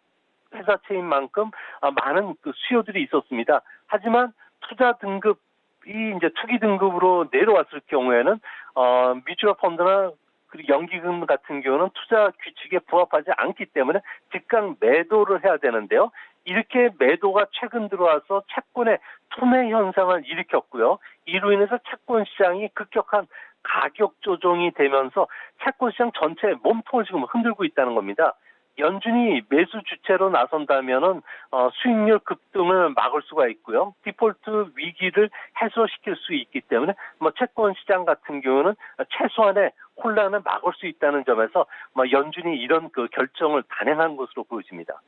회사채인 만큼 많은 그 수요들이 있었습니다. 하지만 투자 등급이 이제 투기 등급으로 내려왔을 경우에는 뮤추얼 펀드나 그리고 연기금 같은 경우는 투자 규칙에 부합하지 않기 때문에 즉각 매도를 해야 되는데요. 이렇게 매도가 최근 들어와서 채권의 투매 현상을 일으켰고요. 이로 인해서 채권 시장이 급격한 가격 조정이 되면서 채권 시장 전체 몸통을 지금 흔들고 있다는 겁니다. 연준이 매수 주체로 나선다면은 수익률 급등을 막을 수가 있고요. 디폴트 위기를 해소시킬 수 있기 때문에 채권 시장 같은 경우는 최소한의 혼란을 막을 수 있다는 점에서 연준이 이런 그 결정을 단행한 것으로 보여집니다.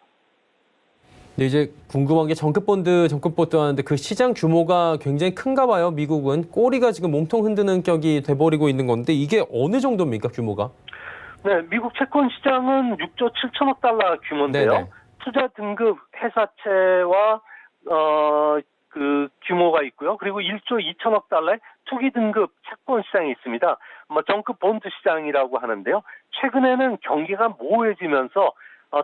네, 이제 궁금한 게 정급본드 하는데 그 시장 규모가 굉장히 큰가 봐요. 미국은 꼬리가 지금 몸통 흔드는 격이 돼버리고 있는 건데 이게 어느 정도입니까 규모가? 네, 미국 채권 시장은 6조 7천억 달러 규모인데요. 네네. 투자 등급 회사채와 그 규모가 있고요. 있고요. 그리고 1조 2천억 달러의 투기 등급 채권 시장이 있습니다. 정크 본드 시장이라고 하는데요. 최근에는 경기가 모호해지면서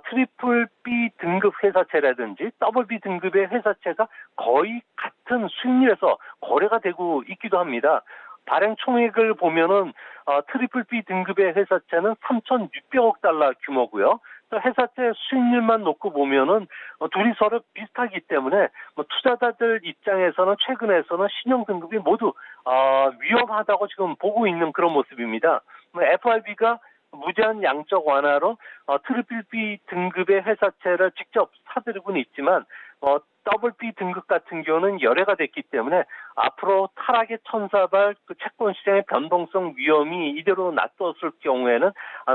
트리플 B 등급 회사채라든지 더블 B 등급의 회사채가 거의 같은 수익률에서 거래가 되고 있기도 합니다. 발행 총액을 보면은 트리플 B 등급의 회사채는 3,600억 달러 규모고요. 또 회사채 수익률만 놓고 보면은 둘이 서로 비슷하기 때문에 투자자들 입장에서는 최근에서는 신용 등급이 모두 위험하다고 지금 보고 있는 그런 모습입니다. FRB가 무제한 양적 완화로 트리플 B 등급의 회사채를 직접 사들이고는 있지만 더블 B 등급 같은 경우는 열애가 됐기 때문에 앞으로 타락의 천사발 그 채권 시장의 변동성 위험이 이대로 놔뒀을 경우에는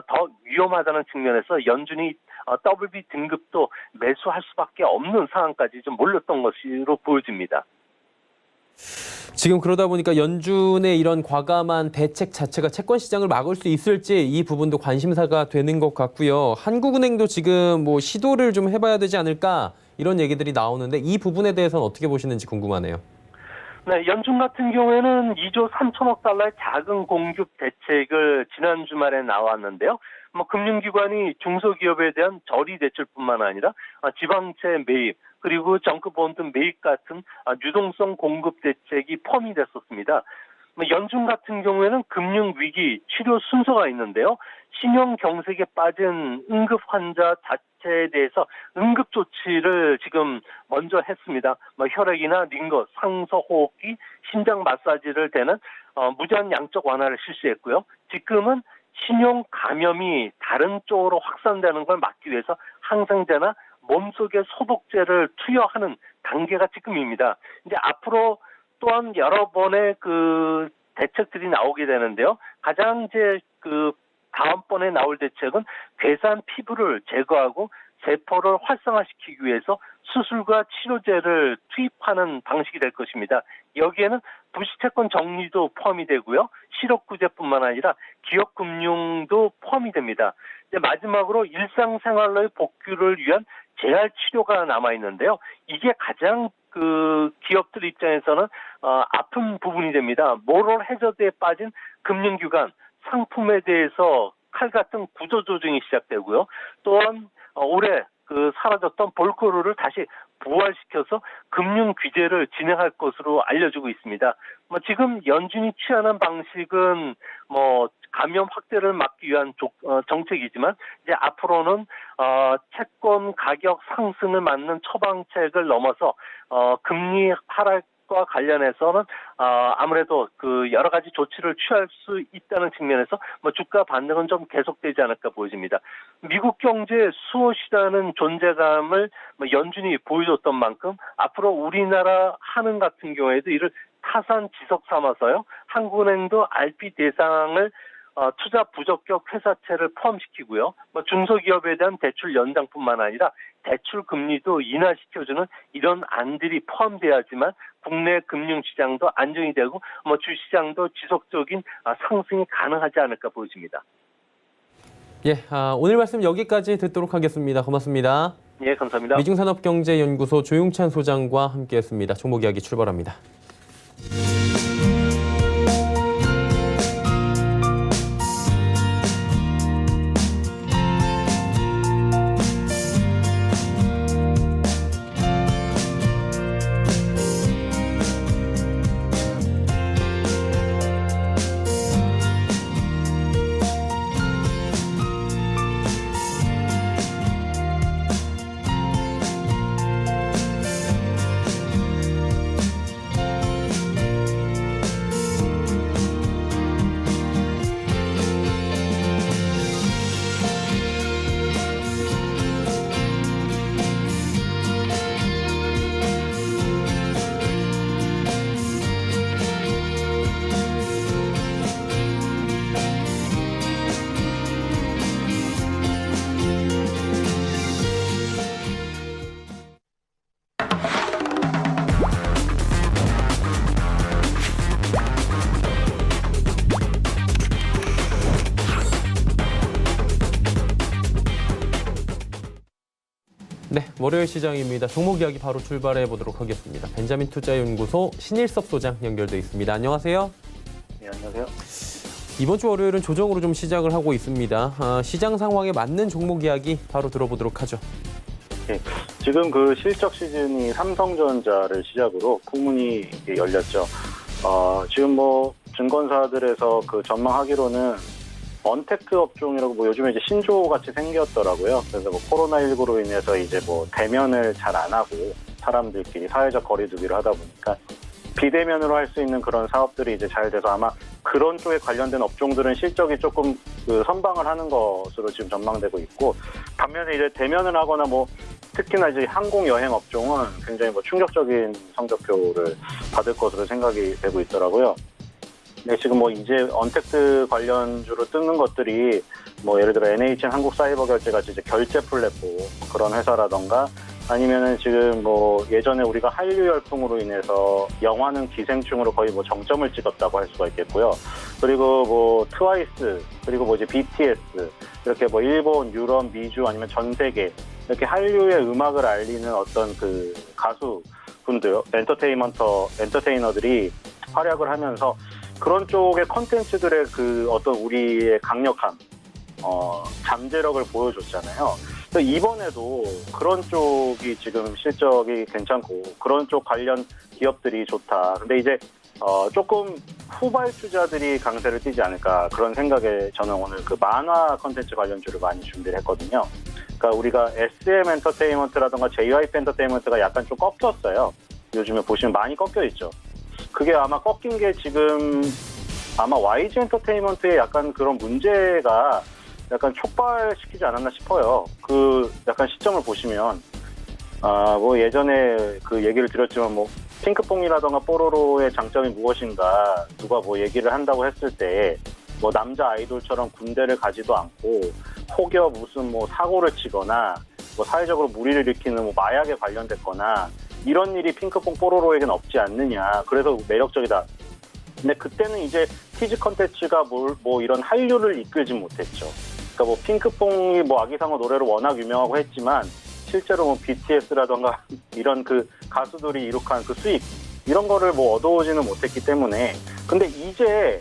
더 위험하다는 측면에서 연준이 더블 B 등급도 매수할 수밖에 없는 상황까지 좀 몰렸던 것으로 보여집니다. 지금 그러다 보니까 연준의 이런 과감한 대책 자체가 채권 시장을 막을 수 있을지 이 부분도 관심사가 되는 것 같고요. 한국은행도 지금 시도를 좀 해봐야 되지 않을까 이런 얘기들이 나오는데 이 부분에 대해서는 어떻게 보시는지 궁금하네요. 네, 연준 같은 경우에는 2조 3천억 달러의 자금 공급 대책을 지난 주말에 나왔는데요. 금융기관이 중소기업에 대한 저리 대출뿐만 아니라 지방채 매입 그리고 정크본드 매입 같은 유동성 공급 대책이 포함이 됐었습니다. 연준 같은 경우에는 금융위기 치료 순서가 있는데요. 신용 경색에 빠진 응급 환자 자체에 대해서 응급 조치를 지금 먼저 했습니다. 혈액이나 링거, 상서호흡기, 심장 마사지를 대는 무제한 양적 완화를 실시했고요. 지금은 신용 감염이 다른 쪽으로 확산되는 걸 막기 위해서 항생제나 몸속에 소독제를 투여하는 단계가 지금입니다. 이제 앞으로 또한 여러 번의 그 대책들이 나오게 되는데요. 가장 다음번에 나올 대책은 괴사한 피부를 제거하고 세포를 활성화시키기 위해서 수술과 치료제를 투입하는 방식이 될 것입니다. 여기에는 부실채권 정리도 포함이 되고요. 실업구제뿐만 아니라 기업금융도 포함이 됩니다. 이제 마지막으로 일상생활로의 복귀를 위한 재활치료가 남아있는데요. 이게 가장 기업들 입장에서는 아픈 부분이 됩니다. 모럴 해저드에 빠진 금융기관, 상품에 대해서 칼 같은 구조조정이 시작되고요. 또한 올해 사라졌던 볼거루를 다시 부활시켜서 금융 규제를 진행할 것으로 알려지고 있습니다. 지금 연준이 취하는 방식은 감염 확대를 막기 위한 정책이지만 이제 앞으로는 채권 가격 상승을 막는 처방책을 넘어서 금리 하락과 관련해서는 아무래도 여러 가지 조치를 취할 수 있다는 측면에서 주가 반등은 좀 계속되지 않을까 보여집니다. 미국 경제의 수호시라는 존재감을 연준이 보여줬던 만큼 앞으로 우리나라 한은 같은 경우에도 이를 타산 지석 삼아서요. 한국은행도 RP 대상을 투자 부적격 회사채를 포함시키고요. 중소기업에 대한 대출 연장뿐만 아니라 대출 금리도 인하시켜주는 이런 안들이 포함돼야지만 국내 금융시장도 안정이 되고 주시장도 지속적인 상승이 가능하지 않을까 보여집니다. 예, 오늘 말씀 여기까지 듣도록 하겠습니다. 고맙습니다. 예, 감사합니다. 미중산업경제연구소 조용찬 소장과 함께했습니다. 종목 이야기 출발합니다. 월요일 시장입니다. 종목 이야기 바로 출발해 보도록 하겠습니다. 벤자민 투자연구소 신일섭 소장 연결돼 있습니다. 안녕하세요. 네, 안녕하세요. 이번 주 월요일은 조정으로 좀 시작을 하고 있습니다. 시장 상황에 맞는 종목 이야기 바로 들어보도록 하죠. 네, 지금 그 실적 시즌이 삼성전자를 시작으로 풍문이 열렸죠. 지금 뭐 증권사들에서 그 전망하기로는 언택트 업종이라고 뭐 요즘에 이제 신조 같이 생겼더라고요. 그래서 뭐 코로나19로 인해서 이제 뭐 대면을 잘 안 하고 사람들끼리 사회적 거리두기를 하다 보니까 비대면으로 할 수 있는 그런 사업들이 이제 잘 돼서 아마 그런 쪽에 관련된 업종들은 실적이 조금 그 선방을 하는 것으로 지금 전망되고 있고, 반면에 이제 대면을 하거나 뭐 특히나 이제 항공 여행 업종은 굉장히 뭐 충격적인 성적표를 받을 것으로 생각이 되고 있더라고요. 네, 지금 뭐 이제 언택트 관련주로 뜨는 것들이 뭐 예를 들어 NHN 한국사이버결제 같이 이제 결제 플랫폼 그런 회사라던가, 아니면은 지금 뭐 예전에 우리가 한류 열풍으로 인해서 영화는 기생충으로 거의 뭐 정점을 찍었다고 할 수가 있겠고요. 그리고 뭐 트와이스, 그리고 뭐 이제 BTS, 이렇게 뭐 일본, 유럽, 미주 아니면 전 세계 이렇게 한류의 음악을 알리는 어떤 그 가수분들, 엔터테이너들이 활약을 하면서 그런 쪽의 컨텐츠들의 그 어떤 우리의 강력함, 잠재력을 보여줬잖아요. 이번에도 그런 쪽이 지금 실적이 괜찮고 그런 쪽 관련 기업들이 좋다. 근데 이제 조금 후발주자들이 강세를 띠지 않을까 그런 생각에 저는 오늘 그 만화 컨텐츠 관련주를 많이 준비를 했거든요. 그러니까 우리가 SM 엔터테인먼트라든가 JYP 엔터테인먼트가 약간 좀 꺾였어요. 요즘에 보시면 많이 꺾여 있죠. 그게 아마 꺾인 게 지금 아마 YG 엔터테인먼트의 약간 그런 문제가 약간 촉발시키지 않았나 싶어요. 그 약간 시점을 보시면 뭐 예전에 그 얘기를 드렸지만 뭐 핑크퐁이라던가 뽀로로의 장점이 무엇인가 누가 뭐 얘기를 한다고 했을 때 뭐 남자 아이돌처럼 군대를 가지도 않고 혹여 무슨 뭐 사고를 치거나 뭐 사회적으로 무리를 일으키는 뭐 마약에 관련됐거나 이런 일이 핑크퐁 뽀로로에겐 없지 않느냐. 그래서 매력적이다. 근데 그때는 이제 키즈 컨텐츠가 뭐 이런 한류를 이끌지 못했죠. 그러니까 뭐 핑크퐁이 뭐 아기상어 노래로 워낙 유명하고 했지만 실제로 뭐 BTS라던가 이런 그 가수들이 이룩한 그 수익 이런 거를 뭐 얻어오지는 못했기 때문에, 근데 이제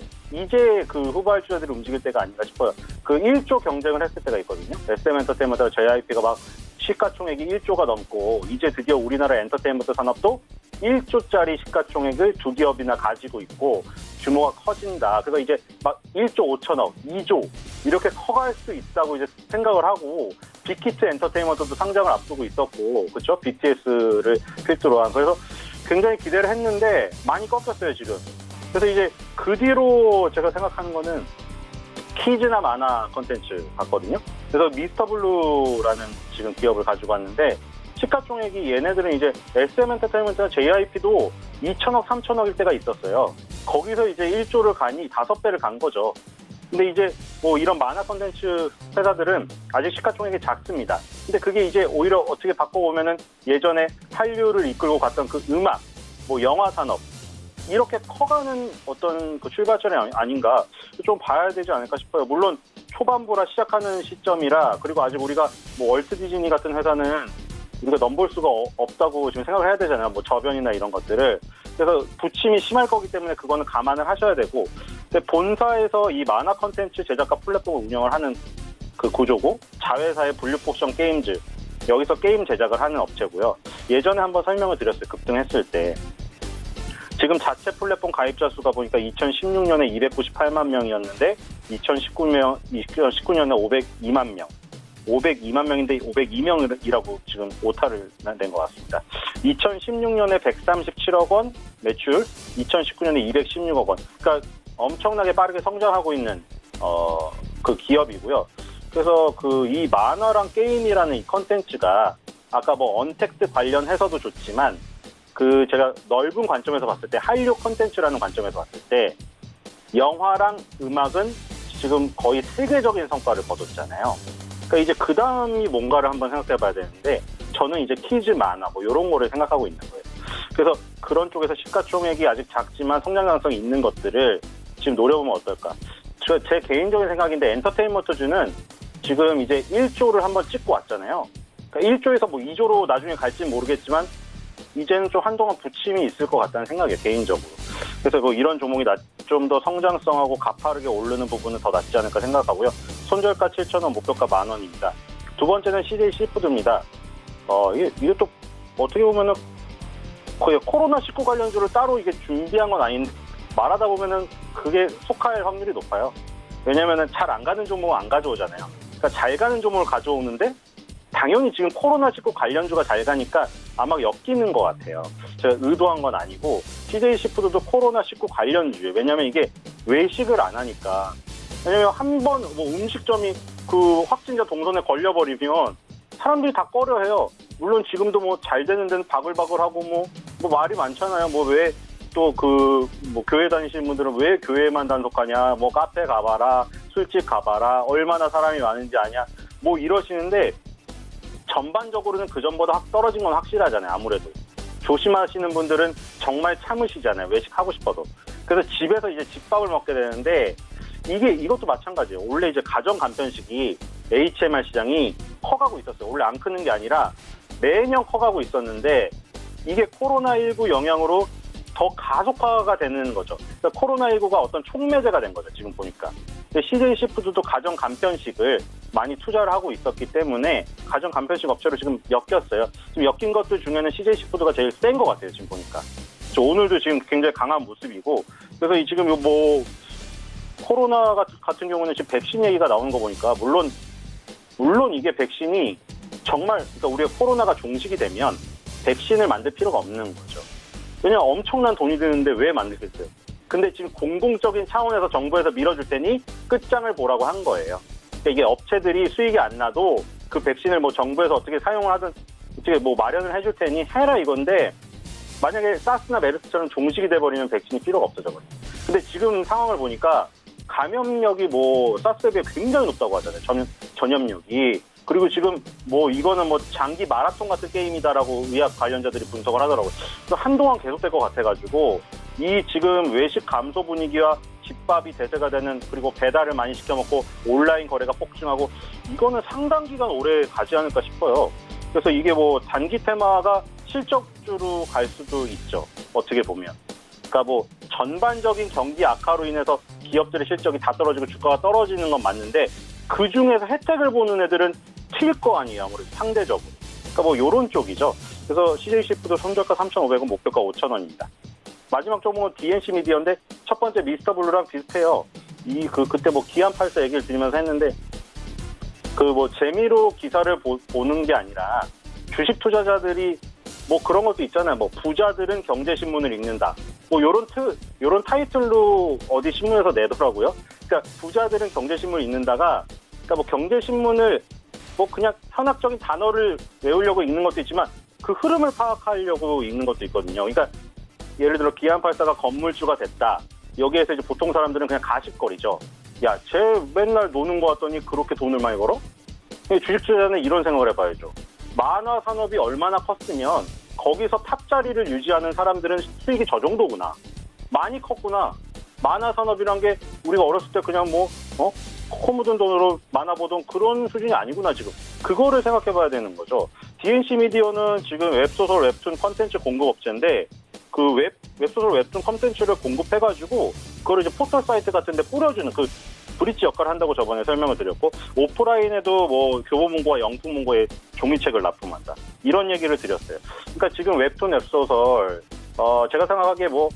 그 후발주자들이 움직일 때가 아닌가 싶어요. 그 1조 경쟁을 했을 때가 있거든요. SM 엔터테인먼트와 JYP가 막 시가총액이 1조가 넘고 이제 드디어 우리나라 엔터테인먼트 산업도 1조짜리 시가총액을 두 기업이나 가지고 있고 규모가 커진다. 그래서 이제 막 1조 5천억, 2조 이렇게 커갈 수 있다고 이제 생각을 하고 빅히트 엔터테인먼트도 상장을 앞두고 있었고, 그렇죠? BTS를 필두로 한. 그래서 굉장히 기대를 했는데 많이 꺾였어요 지금. 그래서 이제 그 뒤로 제가 생각하는 거는 키즈나 만화 콘텐츠 같거든요. 그래서 미스터블루라는 지금 기업을 가지고 왔는데 시가총액이 얘네들은 이제 SM 엔터테인먼트나 JYP도 2천억, 3천억일 때가 있었어요. 거기서 이제 1조를 가니 5배를 간 거죠. 근데 이제 뭐 이런 만화 콘텐츠 회사들은 아직 시가총액이 작습니다. 근데 그게 이제 오히려 어떻게 바꿔보면은 예전에 한류를 이끌고 갔던 그 음악, 뭐 영화 산업, 이렇게 커가는 어떤 그 출발점이 아닌가 좀 봐야 되지 않을까 싶어요. 물론 초반부라 시작하는 시점이라, 그리고 아직 우리가 뭐 월트 디즈니 같은 회사는 우리가 넘볼 수가 없다고 지금 생각을 해야 되잖아요. 뭐 저변이나 이런 것들을. 그래서 부침이 심할 거기 때문에 그거는 감안을 하셔야 되고, 근데 본사에서 이 만화 컨텐츠 제작과 플랫폼을 운영을 하는 그 구조고, 자회사의 블루포션 게임즈, 여기서 게임 제작을 하는 업체고요. 예전에 한번 설명을 드렸어요. 급등했을 때. 지금 자체 플랫폼 가입자 수가 보니까 2016년에 298만 명이었는데 2019년에 502만 명. 502만 명인데 502명이라고 지금 오타를 낸 것 같습니다. 2016년에 137억 원 매출, 2019년에 216억 원. 그러니까 엄청나게 빠르게 성장하고 있는 그 기업이고요. 그래서 그 이 만화랑 게임이라는 이 컨텐츠가 아까 뭐 언택트 관련해서도 좋지만 그 제가 넓은 관점에서 봤을 때 한류 컨텐츠라는 관점에서 봤을 때 영화랑 음악은 지금 거의 세계적인 성과를 거뒀잖아요. 그러니까 이제 그 다음이 뭔가를 한번 생각해 봐야 되는데 저는 이제 키즈 만화 뭐 이런 거를 생각하고 있는 거예요. 그래서 그런 쪽에서 시가총액이 아직 작지만 성장 가능성이 있는 것들을 지금 노려보면 어떨까. 제 개인적인 생각인데 엔터테인먼트주는 지금 이제 1조를 한번 찍고 왔잖아요. 그러니까 1조에서 뭐 2조로 나중에 갈지는 모르겠지만 이제는 좀 한동안 부침이 있을 것 같다는 생각이에요, 개인적으로. 그래서 뭐 이런 종목이 좀 더 성장성하고 가파르게 오르는 부분은 더 낫지 않을까 생각하고요. 손절가 7,000원, 목표가 10,000원입니다. 두 번째는 CJ 시푸드입니다. 이게 또 어떻게 보면은 거의 코로나19 관련주를 따로 이게 준비한 건 아닌데 말하다 보면은 그게 속할 확률이 높아요. 왜냐면은 잘 안 가는 종목은 안 가져오잖아요. 그러니까 잘 가는 종목을 가져오는데 당연히 지금 코로나19 관련주가 잘 가니까 아마 엮이는 것 같아요. 제가 의도한 건 아니고 CJ 시푸드도 코로나19 관련주예요. 왜냐면 이게 외식을 안 하니까. 왜냐면 한 번 뭐 음식점이 그 확진자 동선에 걸려버리면 사람들이 다 꺼려해요. 물론 지금도 뭐 잘 되는 데는 바글바글하고 뭐 말이 많잖아요. 뭐 왜 또 뭐 교회 다니시는 분들은 왜 교회만 단속하냐, 뭐 카페 가봐라, 술집 가봐라, 얼마나 사람이 많은지 아냐, 뭐 이러시는데 전반적으로는 그 전보다 확 떨어진 건 확실하잖아요. 아무래도 조심하시는 분들은 정말 참으시잖아요. 외식하고 싶어도. 그래서 집에서 이제 집밥을 먹게 되는데 이것도 마찬가지예요. 원래 이제 가정 간편식이 HMR 시장이 커가고 있었어요. 원래 안 크는 게 아니라 매년 커가고 있었는데 이게 코로나19 영향으로 더 가속화가 되는 거죠. 그러니까 코로나19가 어떤 촉매제가 된 거죠. 지금 보니까. CJ 시푸드도 가정 간편식을 많이 투자를 하고 있었기 때문에 가정 간편식 업체로 지금 엮였어요. 지금 엮인 것들 중에는 CJ 시푸드가 제일 센 것 같아요. 지금 보니까. 오늘도 지금 굉장히 강한 모습이고, 그래서 지금 뭐 코로나 같은 경우는 지금 백신 얘기가 나오는 거 보니까 물론 이게 백신이 정말, 그러니까 우리가 코로나가 종식이 되면 백신을 만들 필요가 없는 거죠. 왜냐면 엄청난 돈이 드는데 왜 만들겠어요? 근데 지금 공공적인 차원에서 정부에서 밀어줄 테니 끝장을 보라고 한 거예요. 그러니까 이게 업체들이 수익이 안 나도 그 백신을 뭐 정부에서 어떻게 사용을 하든 어떻게 뭐 마련을 해줄 테니 해라 이건데, 만약에 사스나 메르스처럼 종식이 돼버리면 백신이 필요가 없어져 버려요. 근데 지금 상황을 보니까 감염력이 뭐 사스에 비해 굉장히 높다고 하잖아요. 전염력이. 그리고 지금 뭐 이거는 뭐 장기 마라톤 같은 게임이다라고 의학 관련자들이 분석을 하더라고요. 그래서 한동안 계속될 것 같아가지고 이 지금 외식 감소 분위기와 집밥이 대세가 되는, 그리고 배달을 많이 시켜 먹고 온라인 거래가 폭증하고, 이거는 상당 기간 오래 가지 않을까 싶어요. 그래서 이게 뭐 단기 테마가 실적주로 갈 수도 있죠. 어떻게 보면. 그러니까 뭐 전반적인 경기 악화로 인해서 기업들의 실적이 다 떨어지고 주가가 떨어지는 건 맞는데 그 중에서 혜택을 보는 애들은 튈 거 아니에요. 아무래도 상대적으로. 그러니까 뭐 요런 쪽이죠. 그래서 CJ 시푸드 손절가 3,500원, 목표가 5,000원입니다. 마지막 종목은 DNC 미디어인데 첫 번째 미스터 블루랑 비슷해요. 그때 뭐 기안84 얘기를 드리면서 했는데 그 뭐 재미로 기사를 보는 게 아니라 주식 투자자들이 뭐 그런 것도 있잖아요. 뭐 부자들은 경제신문을 읽는다. 뭐 요런 타이틀로 어디 신문에서 내더라고요. 그러니까 부자들은 경제신문을 읽는다가, 그러니까 뭐 경제신문을 뭐 그냥 현학적인 단어를 외우려고 읽는 것도 있지만 그 흐름을 파악하려고 읽는 것도 있거든요. 그러니까 예를 들어 기안84가 건물주가 됐다. 여기에서 이제 보통 사람들은 그냥 가십거리죠. 야, 쟤 맨날 노는 거 같더니 그렇게 돈을 많이 벌어? 주식 투자자는 이런 생각을 해봐야죠. 만화 산업이 얼마나 컸으면 거기서 탑 자리를 유지하는 사람들은 수익이 저 정도구나. 많이 컸구나. 만화 산업이란 게 우리가 어렸을 때 그냥 코 묻은 돈으로 만화 보던 그런 수준이 아니구나 지금. 그거를 생각해봐야 되는 거죠. DNC 미디어는 지금 웹소설, 웹툰 콘텐츠 공급업체인데 그 웹소설, 웹툰 콘텐츠를 공급해가지고 그걸 이제 포털 사이트 같은 데 뿌려주는 그 브릿지 역할을 한다고 저번에 설명을 드렸고, 오프라인에도 뭐 교보문고와 영풍문고에 종이책을 납품한다. 이런 얘기를 드렸어요. 그러니까 지금 웹툰, 웹소설, 제가 생각하기에 뭐,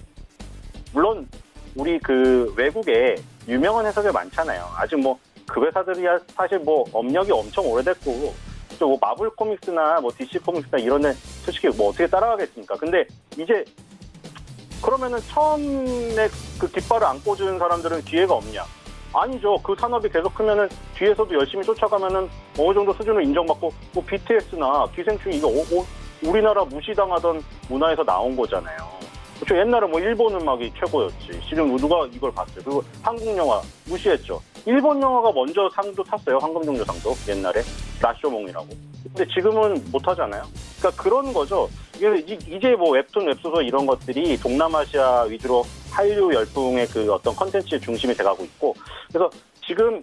물론 우리 그 외국에 유명한 회사들 많잖아요. 아직 뭐 그 회사들이야 사실 뭐 업력이 엄청 오래됐고, 또 뭐 마블 코믹스나 뭐 DC 코믹스나 이런 데 솔직히 뭐 어떻게 따라가겠습니까? 근데 이제 그러면은 처음에 그 깃발을 안 꽂은 사람들은 기회가 없냐? 아니죠. 그 산업이 계속 크면은 뒤에서도 열심히 쫓아가면은 어느 정도 수준을 인정받고, 뭐 BTS나 기생충 이거 우리나라 무시당하던 문화에서 나온 거잖아요. 그렇죠. 옛날에 뭐 일본 음악이 최고였지. 지금 누가 이걸 봤어요. 그리고 한국 영화 무시했죠. 일본 영화가 먼저 상도 탔어요. 황금종려상도 옛날에 라쇼몽이라고. 근데 지금은 못 하잖아요. 그러니까 그런 거죠. 이제 뭐 웹툰, 웹소설 이런 것들이 동남아시아 위주로 한류 열풍의 그 어떤 컨텐츠의 중심이 돼가고 있고, 그래서 지금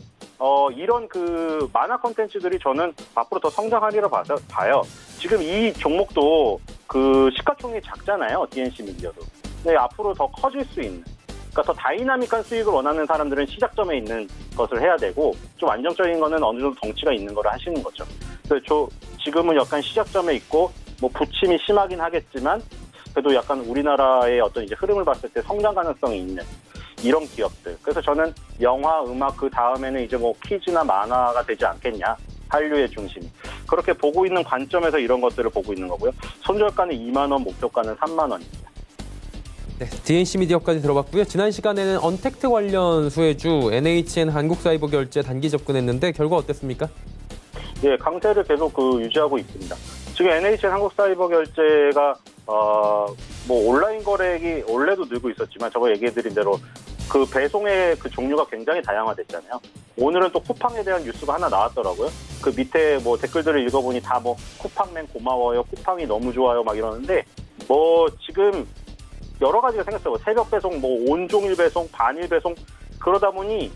이런 그 만화 콘텐츠들이 저는 앞으로 더 성장하리라 봐요. 지금 이 종목도 그 시가총액이 작잖아요. DNC 미디어도. 근데 앞으로 더 커질 수 있는, 그러니까 더 다이나믹한 수익을 원하는 사람들은 시작점에 있는 것을 해야 되고, 좀 안정적인 거는 어느 정도 덩치가 있는 거를 하시는 거죠. 그래서 지금은 약간 시작점에 있고, 뭐 부침이 심하긴 하겠지만, 그래도 약간 우리나라의 어떤 이제 흐름을 봤을 때 성장 가능성이 있는 이런 기업들. 그래서 저는 영화, 음악, 그 다음에는 이제 뭐 퀴즈나 만화가 되지 않겠냐. 한류의 중심이. 그렇게 보고 있는 관점에서 이런 것들을 보고 있는 거고요. 손절가는 2만 원, 목표가는 3만 원입니다. 네, DNC 미디어까지 들어봤고요. 지난 시간에는 언택트 관련 수혜주 NHN 한국사이버결제 단기 접근했는데 결과 어땠습니까? 예, 강세를 계속 유지하고 있습니다. 지금 NHN 한국사이버결제가 뭐 온라인 거래액이 원래도 늘고 있었지만 저거 얘기해드린 대로 그 배송의 그 종류가 굉장히 다양화됐잖아요. 오늘은 또 쿠팡에 대한 뉴스가 하나 나왔더라고요. 그 밑에 뭐 댓글들을 읽어보니 다 뭐 쿠팡맨 고마워요, 쿠팡이 너무 좋아요 막 이러는데, 뭐 지금 여러 가지가 생겼어요. 새벽 배송, 뭐 온종일 배송, 반일 배송, 그러다 보니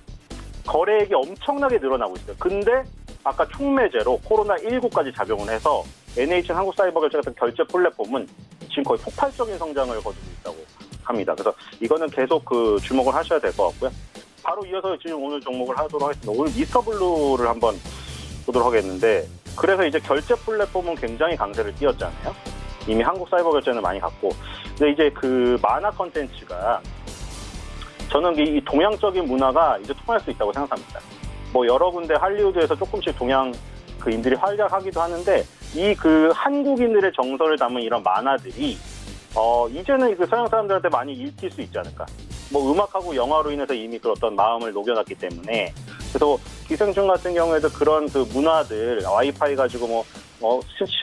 거래액이 엄청나게 늘어나고 있어요. 근데 아까 촉매제로 코로나19까지 작용을 해서 NHN 한국사이버결제 같은 결제 플랫폼은 지금 거의 폭발적인 성장을 거두고 있다고 합니다. 그래서 이거는 계속 주목을 하셔야 될 것 같고요. 바로 이어서 지금 오늘 종목을 하도록 하겠습니다. 오늘 미스터블루를 한번 보도록 하겠는데, 그래서 이제 결제 플랫폼은 굉장히 강세를 띄었잖아요. 이미 한국사이버결제는 많이 갔고, 근데 이제 그 만화 컨텐츠가, 저는 이 동양적인 문화가 이제 통할 수 있다고 생각합니다. 뭐 여러 군데 할리우드에서 조금씩 동양 인들이 활약하기도 하는데, 이 한국인들의 정서를 담은 이런 만화들이 이제는 서양 사람들한테 많이 읽힐 수 있지 않을까. 뭐 음악하고 영화로 인해서 이미 어떤 마음을 녹여놨기 때문에, 그래서 기생충 같은 경우에도 그런 문화들, 와이파이 가지고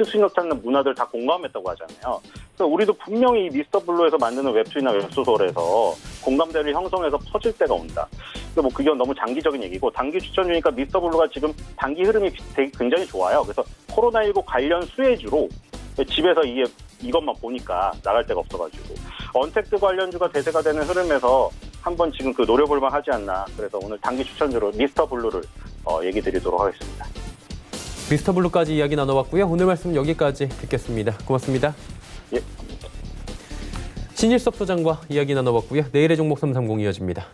수신호 찾는 문화들 다 공감했다고 하잖아요. 그래서 우리도 분명히 이 미스터블루에서 만드는 웹툰이나 웹소설에서 공감대를 형성해서 퍼질 때가 온다. 뭐 그게 너무 장기적인 얘기고, 단기 추천 주니까 미스터블루가 지금 단기 흐름이 되게 굉장히 좋아요. 그래서 코로나19 관련 수혜주로 집에서 이것만 보니까 나갈 데가 없어가지고 언택트 관련주가 대세가 되는 흐름에서 한번 지금 노려볼만 하지 않나. 그래서 오늘 단기 추천주로 미스터블루를 얘기 드리도록 하겠습니다. 미스터블루까지 이야기 나눠봤고요. 오늘 말씀 여기까지 듣겠습니다. 고맙습니다. 예. 신일섭 소장과 이야기 나눠봤고요. 내일의 종목 330 이어집니다.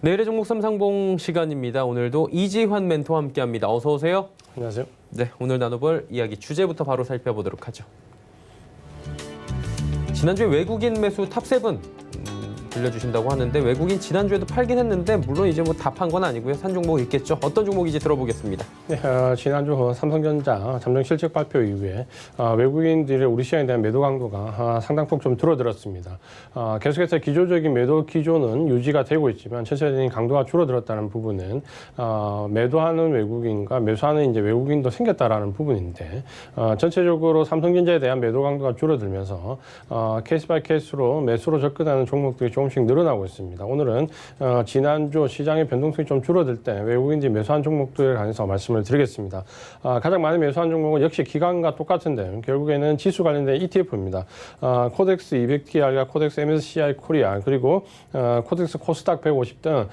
내일의 종목 330 시간입니다. 오늘도 이지환 멘토와 함께합니다. 어서 오세요. 안녕하세요. 네, 오늘 나눠볼 이야기 주제부터 바로 살펴보도록 하죠. 지난주에 외국인 매수 탑7 들려주신다고 하는데, 외국인 지난주에도 팔긴 했는데 물론 이제 뭐 다 판 건 아니고요. 산 종목이 있겠죠. 어떤 종목인지 들어보겠습니다. 네, 지난주 삼성전자 잠정 실적 발표 이후에 외국인들의 우리 시장에 대한 매도 강도가 상당폭 좀 줄어들었습니다. 계속해서 기조적인 매도 기조는 유지가 되고 있지만 전체적인 강도가 줄어들었다는 부분은 매도하는 외국인과 매수하는 이제 외국인도 생겼다라는 부분인데, 전체적으로 삼성전자에 대한 매도 강도가 줄어들면서 케이스 바이 케이스로 매수로 접근하는 종목들이 조금씩 늘어나고 있습니다. 오늘은 지난주 시장의 변동성이 좀 줄어들 때 외국인들이 매수한 종목들에 관해서 말씀을 드리겠습니다. 가장 많이 매수한 종목은 역시 기관과 똑같은데 결국에는 지수 관련된 ETF입니다. 코덱스 200TR과 코덱스 MSCI 코리아, 그리고 코덱스 코스닥 150 등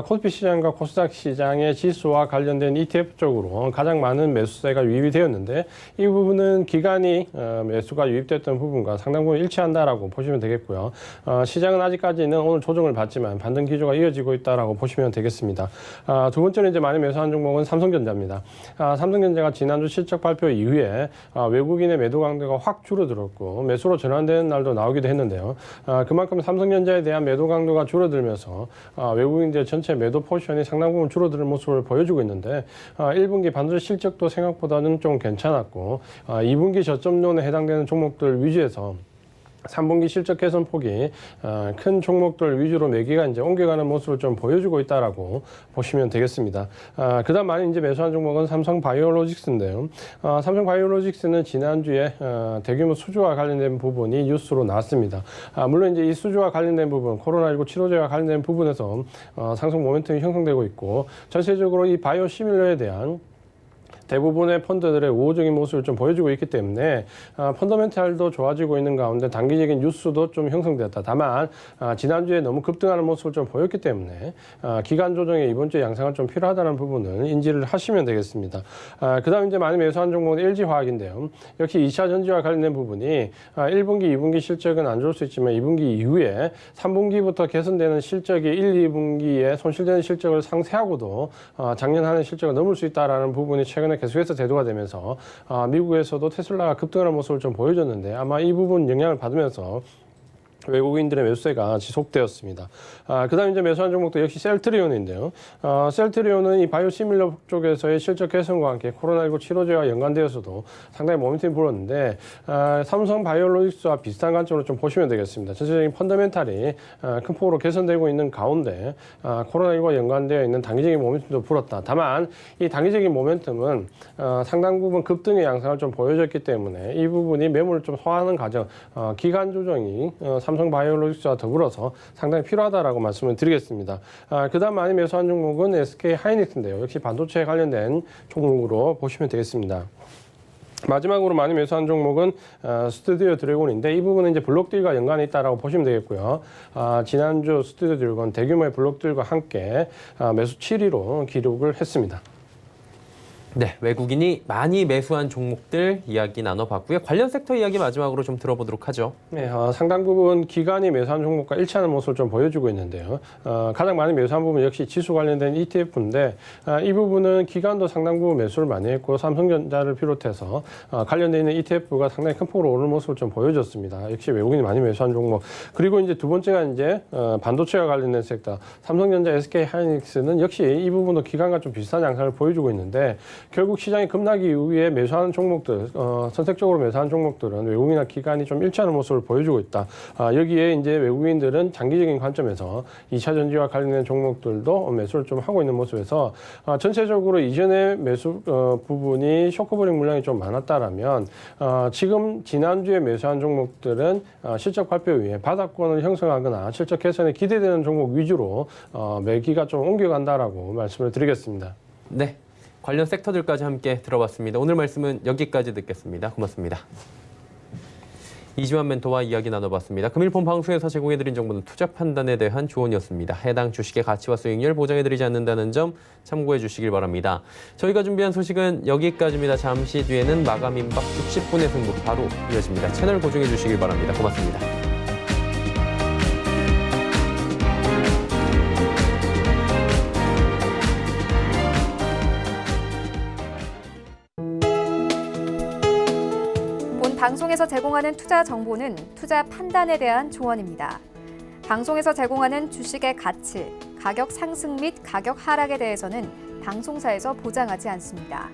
코스피 시장과 코스닥 시장의 지수와 관련된 ETF 쪽으로 가장 많은 매수세가 유입이 되었는데, 이 부분은 기관이 매수가 유입됐던 부분과 상당 부분 일치한다라고 보시면 되겠고요. 시장은 아직까지 아직까지는 오늘 조정을 받지만 반등 기조가 이어지고 있다라고 보시면 되겠습니다. 두 번째는 이제 많이 매수한 종목은 삼성전자입니다. 삼성전자가 지난주 실적 발표 이후에 외국인의 매도 강도가 확 줄어들었고 매수로 전환되는 날도 나오기도 했는데요. 그만큼 삼성전자에 대한 매도 강도가 줄어들면서 외국인들 전체 매도 포지션이 상당 부분 줄어드는 모습을 보여주고 있는데 1분기 반도체 실적도 생각보다는 좀 괜찮았고 2분기 저점론에 해당되는 종목들 위주에서 3분기 실적 개선 폭이 큰 종목들 위주로 매기가 이제 옮겨가는 모습을 좀 보여주고 있다라고 보시면 되겠습니다. 그다음 많이 이제 매수한 종목은 삼성바이오로직스인데요. 삼성바이오로직스는 지난주에 대규모 수주와 관련된 부분이 뉴스로 나왔습니다. 물론 이제 이 수주와 관련된 부분, 코로나19 치료제와 관련된 부분에서 상승 모멘텀이 형성되고 있고 전체적으로 이 바이오 시밀러에 대한 대부분의 펀드들의 우호적인 모습을 좀 보여주고 있기 때문에 펀더멘탈도 좋아지고 있는 가운데 단기적인 뉴스도 좀 형성되었다. 다만 지난주에 너무 급등하는 모습을 좀 보였기 때문에 기간 조정에 이번 주에 양상은 좀 필요하다는 부분은 인지를 하시면 되겠습니다. 그다음 이제 많이 매수한 종목은 LG화학인데요. 역시 2차 전지와 관련된 부분이 1분기, 2분기 실적은 안 좋을 수 있지만 2분기 이후에 3분기부터 개선되는 실적이 1, 2분기에 손실되는 실적을 상쇄하고도 작년 한 해 실적을 넘을 수 있다라는 부분이 최근에 계속해서 대두가 되면서 미국에서도 테슬라가 급등하는 모습을 좀 보여줬는데 아마 이 부분 영향을 받으면서 외국인들의 매수세가 지속되었습니다. 그다음 이제 매수한 종목도 역시 셀트리온인데요. 셀트리온은 이 바이오시밀러 쪽에서의 실적 개선과 함께 코로나19 치료제와 연관되어서도 상당히 모멘텀이 불었는데 삼성 바이오로직스와 비슷한 관점으로 좀 보시면 되겠습니다. 전체적인 펀더멘탈이 큰 폭으로 개선되고 있는 가운데 코로나19와 연관되어 있는 단기적인 모멘텀도 불었다. 다만 이 단기적인 모멘텀은 상당 부분 급등의 양상을 좀 보여줬기 때문에 이 부분이 매물을 좀 소화하는 과정, 기간 조정이 삼성 바이오로직스와 더불어서 상당히 필요하다라고 말씀을 드리겠습니다. 그다음 많이 매수한 종목은 SK 하이닉스인데요. 역시 반도체에 관련된 종목으로 보시면 되겠습니다. 마지막으로 많이 매수한 종목은 스튜디오 드래곤인데 이 부분은 이제 블록딜과 연관이 있다라고 보시면 되겠고요. 지난주 스튜디오 드래곤 대규모의 블록딜과 함께 매수 7위로 기록을 했습니다. 네, 외국인이 많이 매수한 종목들 이야기 나눠봤고요. 관련 섹터 이야기 마지막으로 좀 들어보도록 하죠. 네, 상당 부분 기관이 매수한 종목과 일치하는 모습을 좀 보여주고 있는데요. 가장 많이 매수한 부분 역시 지수 관련된 ETF인데 이 부분은 기관도 상당 부분 매수를 많이 했고 삼성전자를 비롯해서 관련되어 있는 ETF가 상당히 큰 폭으로 오르는 모습을 좀 보여줬습니다. 역시 외국인이 많이 매수한 종목. 그리고 이제 두 번째가 이제 반도체와 관련된 섹터. 삼성전자, SK 하이닉스는 역시 이 부분도 기관과 좀 비슷한 양상을 보여주고 있는데 결국 시장이 급락이 이후에 매수하는 종목들, 선택적으로 매수하는 종목들은 외국인이나 기관이 좀 일치하는 모습을 보여주고 있다. 여기에 이제 외국인들은 장기적인 관점에서 2차 전지와 관련된 종목들도 매수를 좀 하고 있는 모습에서 전체적으로 이전에 매수 부분이 쇼크브링 물량이 좀 많았다라면 지금 지난주에 매수한 종목들은 실적 발표 이후에 바닥권을 형성하거나 실적 개선에 기대되는 종목 위주로 매기가 좀 옮겨간다라고 말씀을 드리겠습니다. 네. 관련 섹터들까지 함께 들어봤습니다. 오늘 말씀은 여기까지 듣겠습니다. 고맙습니다. 이지환 멘토와 이야기 나눠봤습니다. 금일폰 방송에서 제공해드린 정보는 투자 판단에 대한 조언이었습니다. 해당 주식의 가치와 수익률 보장해드리지 않는다는 점 참고해 주시길 바랍니다. 저희가 준비한 소식은 여기까지입니다. 잠시 뒤에는 마감 임박 60분의 승부 바로 이어집니다. 채널 고정해 주시길 바랍니다. 고맙습니다. 방송에서 제공하는 투자 정보는 투자 판단에 대한 조언입니다. 방송에서 제공하는 주식의 가치, 가격 상승 및 가격 하락에 대해서는 방송사에서 보장하지 않습니다.